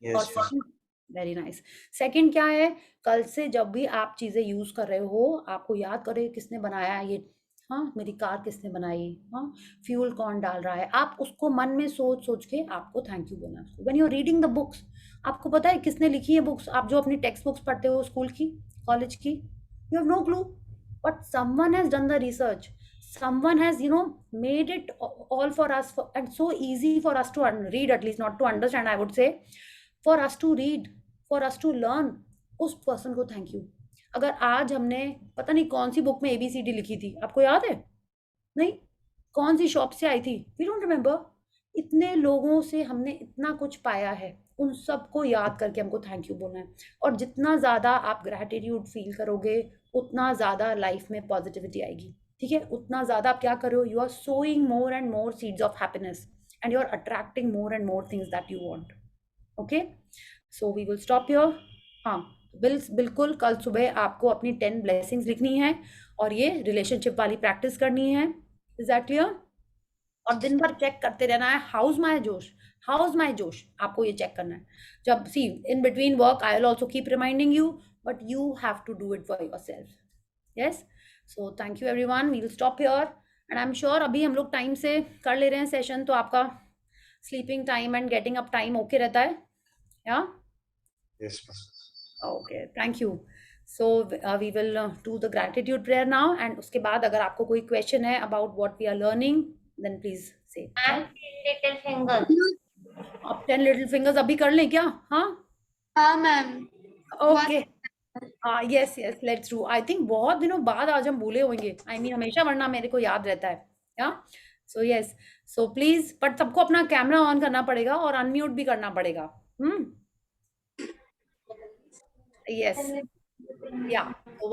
Yes, ma'am. Very nice. Second क्या है? कल से जब भी आप चीजें यूज कर रहे हो, आपको याद करे किसने बनाया ये, हाँ मेरी कार किसने बनाई, हाँ फ्यूल कौन डाल रहा है, आप उसको मन में सोच सोच के आपको थैंक यू बोलना है। When you are reading the books, आपको पता है किसने लिखी है बुक्स? आप जो अपनी टेक्स्ट बुक्स पढ़ते हो स्कूल की, कॉलेज की, you have no clue, but someone has done the research, someone has made it all for us, and so easy for us to read, at least not to understand, I would say, for us to read, for us to learn. उस पर्सन को थैंक यू। अगर आज हमने पता नहीं कौन सी बुक में ABCD लिखी थी, आपको याद है? नहीं, कौन सी शॉप से आई थी, वी डोंट रिमेम्बर। इतने लोगों से हमने इतना कुछ पाया है, उन सबको याद करके हमको थैंक यू बोलना है। और जितना ज़्यादा आप ग्रैटिट्यूड फील करोगे उतना ज़्यादा लाइफ में पॉजिटिविटी आएगी, ठीक है। उतना ज़्यादा आप क्या करो, you are sowing more and more seeds of happiness and you are attracting more and more things that you want. Okay, so we will stop here. हाँ, बिल्कुल कल सुबह आपको अपनी 10 ब्लेसिंग्स लिखनी है और ये रिलेशनशिप वाली प्रैक्टिस करनी है। Is that clear? और दिन भर चेक करते रहना है, हाउस माय जोश, हाउस माय जोश, आपको ये चेक करना है। जब see in between work I will also keep reminding you, but you have to do it for yourself. Yes, so thank you everyone, we will stop here and I am sure अभी हम लोग टाइम से कर ले रहे हैं सेशन, तो आपका sleeping time and getting up time okay रहता है? Yeah Yes, ma'am. Okay, thank you. So we will do the gratitude prayer now and उसके बाद अगर आपको कोई क्वेश्चन है about what we are learning then please say. Little finger. आप 10 लिटिल फिंगर्स अभी कर लें क्या? हाँ हाँ मैम। ओके, हाँ yes yes let's do. I think बहुत दिनों बाद आज हम भूले होंगे, आई मीन हमेशा वरना मेरे को याद रहता है। या so yes, so please, but सबको अपना कैमरा ऑन करना पड़ेगा और अनम्यूट भी करना पड़ेगा। यस, या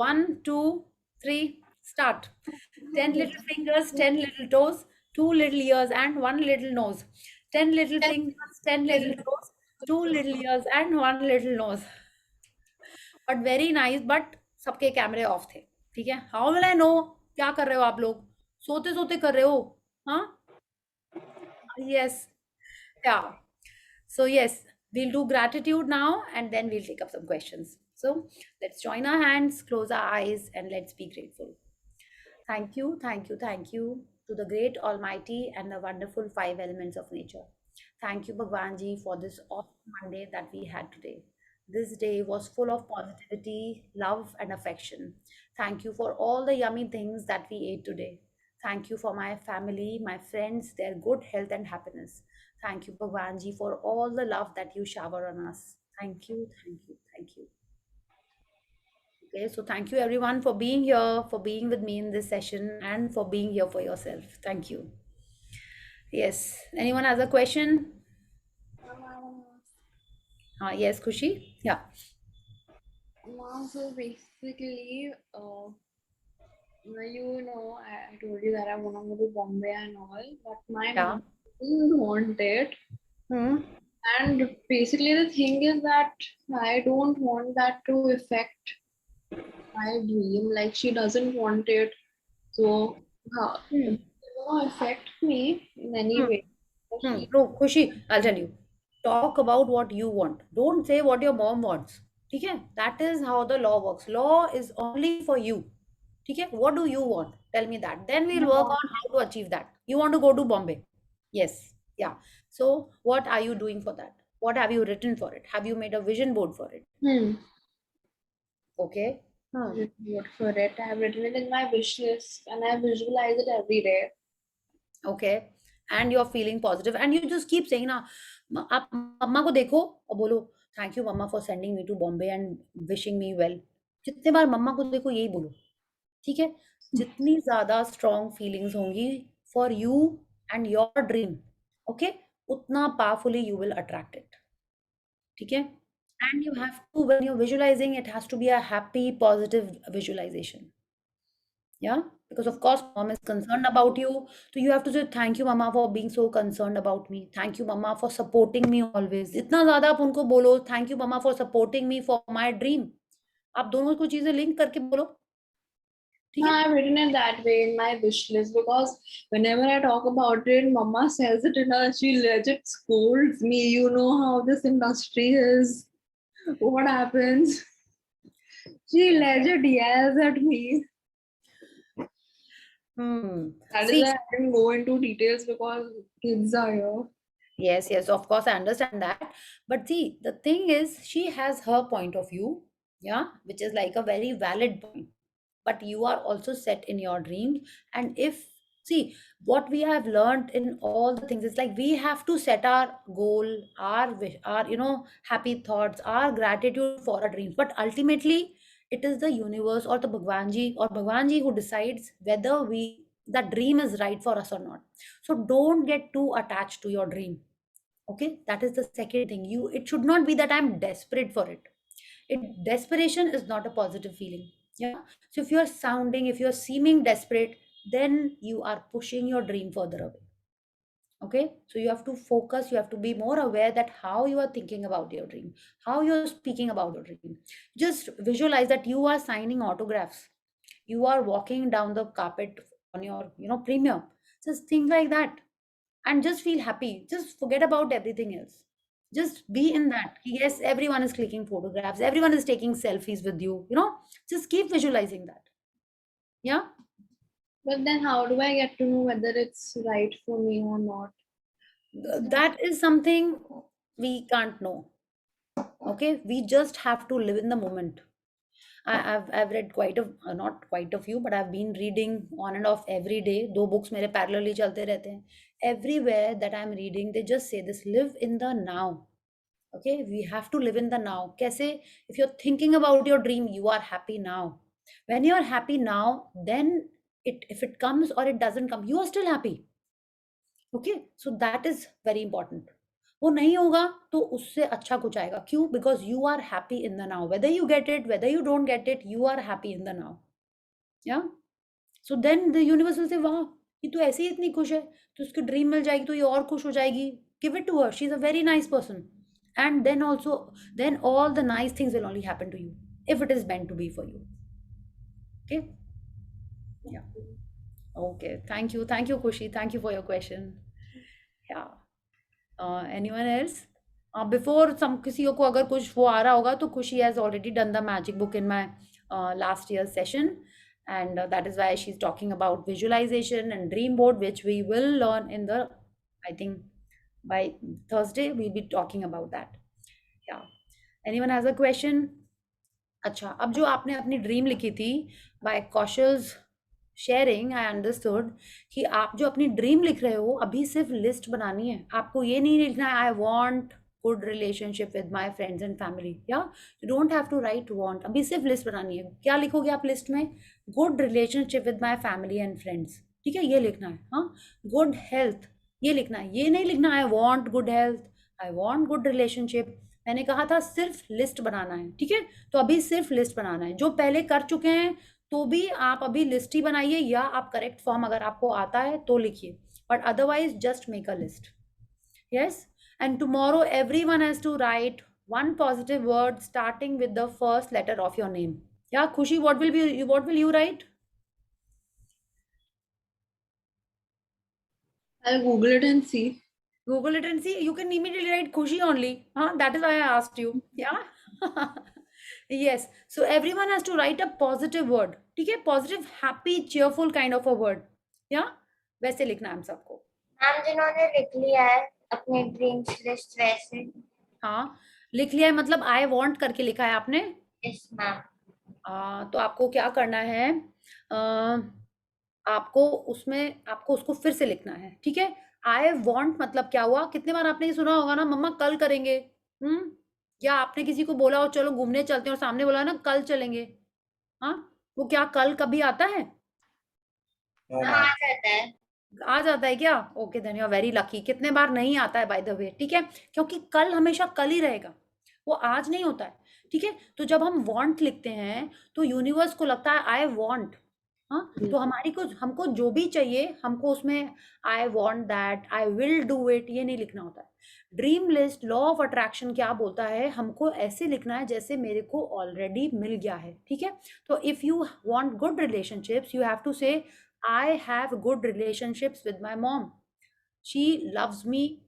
1 2 3 start. 10 little fingers, 10 little toes, 2 little ears and 1 little nose. 10 little fingers, 10 little toes, 2 little ears and 1 little nose. But very nice, but सबके कैमरे ऑफ थे, ठीक है? हाउ विल आई नो क्या कर रहे हो आप लोग? सोते सोते कर रहे हो? हाँ yes, yeah, so yes, we'll do gratitude now and then we'll take up some questions. So let's join our hands, close our eyes and let's be grateful. Thank you, thank you, thank you to the great almighty and the wonderful 5 elements of nature. Thank you Bhagwan Ji for this awesome Monday that we had today. This day was full of positivity, love and affection. Thank you for all the yummy things that we ate today. Thank you for my family, my friends, their good health and happiness. Thank you Bhagwan Ji for all the love that you shower on us. Thank you, thank you, thank you. Okay, so thank you everyone for being here, for being with me in this session and for being here for yourself. Thank you. Yes, anyone has a question? Yes, Khushi? Yeah. So basically, you know, I told you that I want to go to Bombay and all, but my mom didn't want it. And basically the thing is that I don't want that to affect my dream. Like she doesn't want it, so it will affect me in any way. No, Khushi, I'll tell you. Talk about what you want. Don't say what your mom wants. Okay? That is how the law works. Law is only for you. Okay? What do you want? Tell me that. Then we'll work on how to achieve that. You want to go to Bombay? Yes. Yeah. So what are you doing for that? What have you written for it? Have you made a vision board for it? Okay. Vote for it. I have written it in my wish list and I visualize it every day. Okay. And you're feeling positive and you just keep saying ना, आप मम्मा को देखो और बोलो thank you mama for sending me to Bombay and wishing me well. जितने बार मम्मा को देखो यही बोलो, ठीक है? जितनी ज्यादा स्ट्रॉन्ग फीलिंग्स होंगी for you and your dream, okay, उतना powerfully you will attract it, ठीक है? And you have to, when you're visualizing, it has to be a happy, positive visualization. Yeah, because of course mom is concerned about you, so you have to say thank you mama for being so concerned about me, thank you mama for supporting me always. इतना ज़्यादा आप उनको बोलो thank you mama for supporting me for my dream. आप दोनों को चीजें लिंक करके बोलो, ठीक है? I've written it that way in my wish list because whenever I talk about it, mama says it in a, she legit scolds me. You know how this industry is. What happens? She legit yells at me. That is why I didn't go into details because kids are here. Yes, yes, of course, I understand that. But see, the thing is, she has her point of view, yeah, which is like a very valid point. But you are also set in your dreams. And if, see, what we have learned in all the things is like we have to set our goal, our wish, our, you know, happy thoughts, our gratitude for our dreams. But ultimately, it is the universe or the Bhagwan Ji who decides whether that dream is right for us or not. So don't get too attached to your dream. Okay, that is the second thing. It should not be that I'm desperate for it. Desperation is not a positive feeling. Yeah. So if you're seeming desperate, then you are pushing your dream further away. Okay, so you have to focus, you have to be more aware that how you are thinking about your dream, how you're speaking about your dream. Just visualize that you are signing autographs, you are walking down the carpet on your premium. Just think like that and just feel happy, just forget about everything else. Just be in that. Yes, everyone is clicking photographs, everyone is taking selfies with you, just keep visualizing that. Yeah. But then how do I get to know whether it's right for me or not? That is something we can't know. Okay, we just have to live in the moment. I've read quite a not quite a few, but I've been reading on and off every day. दो books मेरे parallelly चलते रहते हैं. Everywhere that I'm reading, they just say this: live in the now. Okay, we have to live in the now. कैसे? If you're thinking about your dream, you are happy now. When you're happy now, then if it comes or it doesn't come, you are still happy. Okay, so that is very important. वो नहीं होगा तो उससे अच्छा कुछ आएगा. क्यों? Because you are happy in the now. Whether you get it, whether you don't get it, you are happy in the now. Yeah so then the universe will say वाह, ये तो ऐसे ही इतनी खुश है, तो उसकी ड्रीम मिल जाएगी तो ये और खुश हो जाएगी. Give it to her, she is a very nice person. And then also then all the nice things will only happen to you if it is meant to be for you. Okay. Yeah. Okay, thank you Khushi, thank you for your question. Yeah. Anyone else? Before किसी को अगर कुछ वो आ रहा होगा तो Khushi has already done the magic book in my last year's session, and that is why she's talking about visualization and dream board, which we will learn in the, I think by Thursday we'll be talking about that. Yeah. Anyone has a question? अच्छा, अब जो आपने अपनी ड्रीम लिखी थी, by Kaushal's sharing I understood कि आप जो अपनी ड्रीम लिख रहे हो अभी सिर्फ लिस्ट बनानी है. आपको ये नहीं लिखना है I want good relationship with my friends and family. Yeah you don't have to write want. अभी सिर्फ लिस्ट बनानी है. क्या लिखोगे आप लिस्ट में? Good relationship with my family and friends. ठीक है, ये लिखना है. हाँ, गुड हेल्थ, ये लिखना है. ये नहीं लिखना आई वांट गुड हेल्थ, आई वांट गुड रिलेशनशिप. मैंने कहा था सिर्फ लिस्ट बनाना है. ठीक है, तो अभी सिर्फ लिस्ट बनाना है. जो पहले कर चुके हैं तो भी आप अभी लिस्ट ही बनाइए, या आप करेक्ट फॉर्म अगर आपको आता है तो लिखिए, but otherwise just make a list. Yes, and tomorrow everyone has to write one positive word starting with the first letter of your name. Yeah, Khushi, what will you write? I'll Google it and see. Google it and see. You can immediately write Khushi only. That is why I asked you. Yeah. Yes, so everyone has to write a positive word. ठीक है, positive, happy, cheerful kind of a word. Yeah, वैसे लिखना है हम सबको. मैम जिन्होंने लिख लिया है अपने ड्रीम्स लिस्ट वैसे. हाँ, लिख लिया है मतलब I want करके लिखा है आपने? Yes ma'am. तो आपको क्या करना है, आपको उसको फिर से लिखना है. ठीक है, I want मतलब क्या हुआ? कितने बार आपने ये सुना होगा ना, मम्मा कल करेंगे. या आपने किसी को बोला हो चलो घूमने चलते हैं और सामने बोला ना कल चलेंगे. हाँ, वो क्या कल कभी आता है? आ जाता है क्या? Okay, then you are very lucky. कितने बार नहीं आता है बाय द वे. ठीक है, क्योंकि कल हमेशा कल ही रहेगा, वो आज नहीं होता है. ठीक है, तो जब हम वांट लिखते हैं तो यूनिवर्स को लगता है आई वांट. हाँ, तो हमको जो भी चाहिए हमको उसमें I want that, I will do it, ये नहीं लिखना होता है. Dream list, law of attraction क्या बोलता है, हमको ऐसे लिखना है जैसे मेरे को ऑलरेडी मिल गया है. ठीक है, तो if you want good relationships you have to say I have good relationships with my mom, she loves me.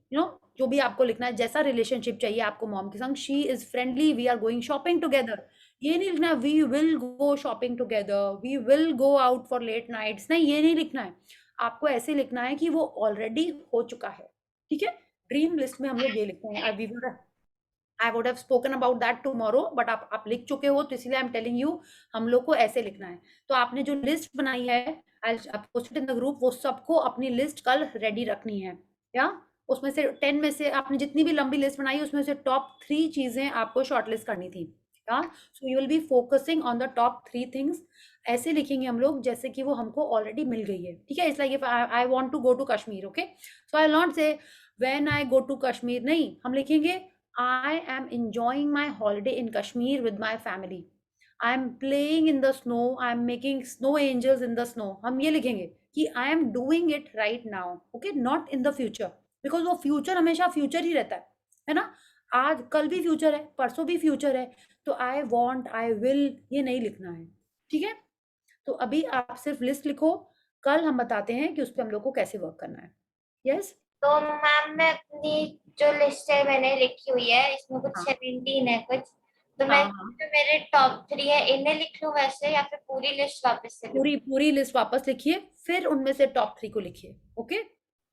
जो भी आपको लिखना है, जैसा रिलेशनशिप चाहिए आपको मॉम के संग. She is friendly, we are going shopping together. ये नहीं लिखना है we will go shopping together, we will go out for late nights. नहीं, ये नहीं लिखना है. आपको ऐसे लिखना है कि वो ऑलरेडी हो चुका है. ठीक है, ड्रीम लिस्ट में हम लोग ये लिखते हैं. I would have spoken about that tomorrow, but आप लिख चुके हो तो इसलिए आई एम टेलिंग यू हम लोग को ऐसे लिखना है. तो आपने जो लिस्ट बनाई है I post it in the group, वो सबको अपनी लिस्ट कल रेडी रखनी है. या उसमें से 10 में से आपने जितनी भी लंबी लिस्ट बनाई उसमें से टॉप 3 चीजें आपको शॉर्टलिस्ट करनी थी. So you will be focusing on the top 3 things. ऐसे लिखेंगे हम लोग जैसे कि वो हमको ऑलरेडी मिल गई है. ठीक है, it's like if I want to go to Kashmir. Okay, so I will not say when I go to Kashmir. नहीं, हम लिखेंगे I am enjoying my holiday in Kashmir with my family. I am playing in the snow. I am making snow angels in the snow. हम ये लिखेंगे कि I am doing it right now. Okay, not in the future. Because वो फ्यूचर हमेशा फ्यूचर ही रहता है ना। आज कल भी फ्यूचर है, परसों भी फ्यूचर है, तो आई वॉन्ट, आई विल, ये नहीं लिखना है, ठीक है। तो अभी आप सिर्फ लिस्ट लिखो, कल हम बताते हैं कि उस पर हम लोग को कैसे वर्क करना है। यस तो मैम मैं अपनी जो लिस्ट है मैंने लिखी हुई है, इसमें कुछ हाँ 17 है कुछ, तो मैं हाँ हाँ, जो मेरे टॉप 3 है इन्हें लिख लूं वैसे, या फिर पूरी लिस्ट वापस से लूं? पूरी लिस्ट वापस लिखिए, फिर उनमें से टॉप 3 को लिखिए। Okay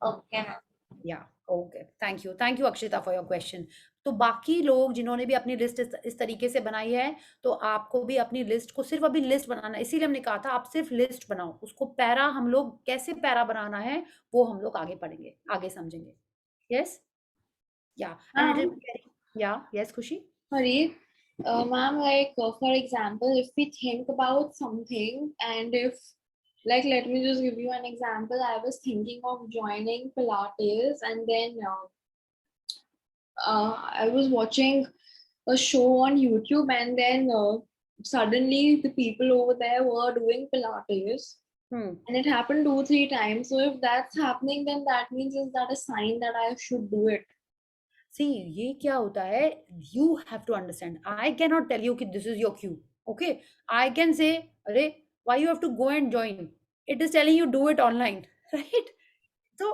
okay ma'am. Yeah okay, thank you Akshita for your question. तो बाकी लोग जिन्होंने भी अपनी लिस्ट इस तरीके से बनाई है, तो आपको भी अपनी लिस्ट को सिर्फ अभी लिस्ट बनाना है, इसीलिए हमने कहा था आप सिर्फ लिस्ट बनाओ, उसको पैरा हम लोग कैसे पैरा बनाना है वो हम लोग आगे पढ़ेंगे, आगे समझेंगे। यस या यस खुशी। Sorry, ma'am, like for example, if we think about something, and if, like, let me just give you an example. I was thinking of joining Pilates, and then I was watching a show on YouTube, and then suddenly the people over there were doing Pilates. And it happened 2-3 times. So if that's happening, then that means, is that a sign that I should do it? सी ये क्या होता है, you have to understand, I can not tell you कि this is your cue, okay. I can say अरे why you have to go and join, it is telling you do it online, right. so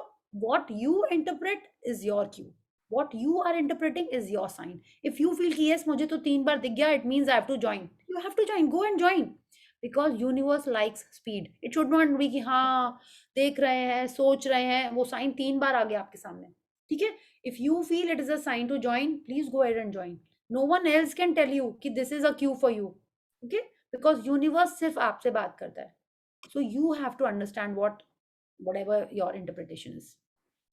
what you interpret is your cue, what you are interpreting is your sign. if you feel कि yes मुझे तो 3 बार दिख गया, it means I have to join, you have to join, go and join, because universe likes speed. it should not be कि हाँ देख रहे हैं सोच रहे हैं, वो साइन 3 बार आ गया आपके सामने, ठीक है। if you feel it is a sign to join, please go ahead and join. no one else can tell you कि this is a cue for you, okay, because universe सिर्फ आपसे बात करता है, so you have to understand whatever your interpretation is.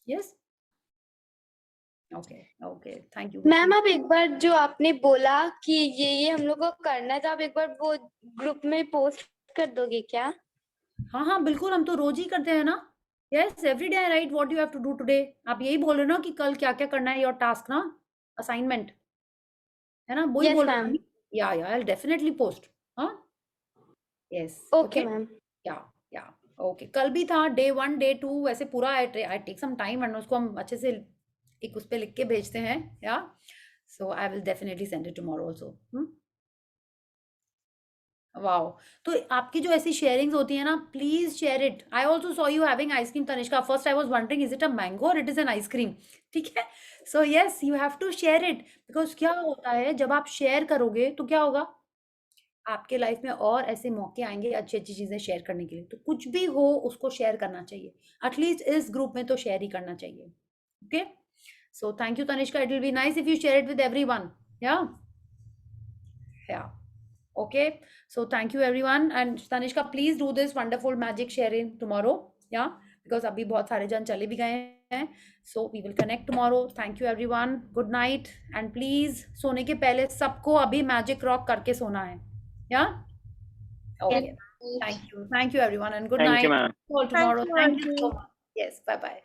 Yes okay thank you ma'am आप एक बार जो आपने बोला कि ये हम लोग को करना है, तो आप एक बार वो ग्रुप में पोस्ट कर दोगे क्या? हाँ बिल्कुल, हम तो रोज ही करते हैं ना। Yes every day I write what you have to do today. आप यही बोल रहे हो ना कि कल क्या क्या करना है, योर टास्क ना, असाइनमेंट है ना, वही बोल रहे हो। Yeah I will definitely post. हाँ yes okay ma'am. Yeah okay, कल भी था डे 1 डे 2, वैसे पूरा I take some time and उसको हम अच्छे से एक उस पे लिख के भेजते हैं। Yeah so I will definitely send it tomorrow also. Wow, तो आपकी जो ऐसी शेयरिंग्स होती है ना, please share it. I also saw you having ice cream Tanishka, first I was wondering is it a mango और इट इज एन आइसक्रीम, ठीक है। So yes you have to share it, because क्या होता है जब आप शेयर करोगे तो क्या होगा, आपके लाइफ में और ऐसे मौके आएंगे अच्छी अच्छी चीजें शेयर करने के लिए। तो कुछ भी हो उसको शेयर करना चाहिए, एटलीस्ट इस ग्रुप में तो शेयर ही करना चाहिए। Okay, so thank you Tanishka, it will be nice if you share it with everyone. या okay, so thank you everyone, and Tanishka please do this wonderful magic sharing tomorrow, yeah, because abhi bahut sare jan chale bhi gaye hain, so we will connect tomorrow. Thank you everyone, good night, and please सोने के पहले सबको अभी magic rock करके सोना है, yeah, okay, thank you everyone, and good night. Thank you, ma'am. See you all tomorrow. Thank you, Thank you so much. Yes, bye bye.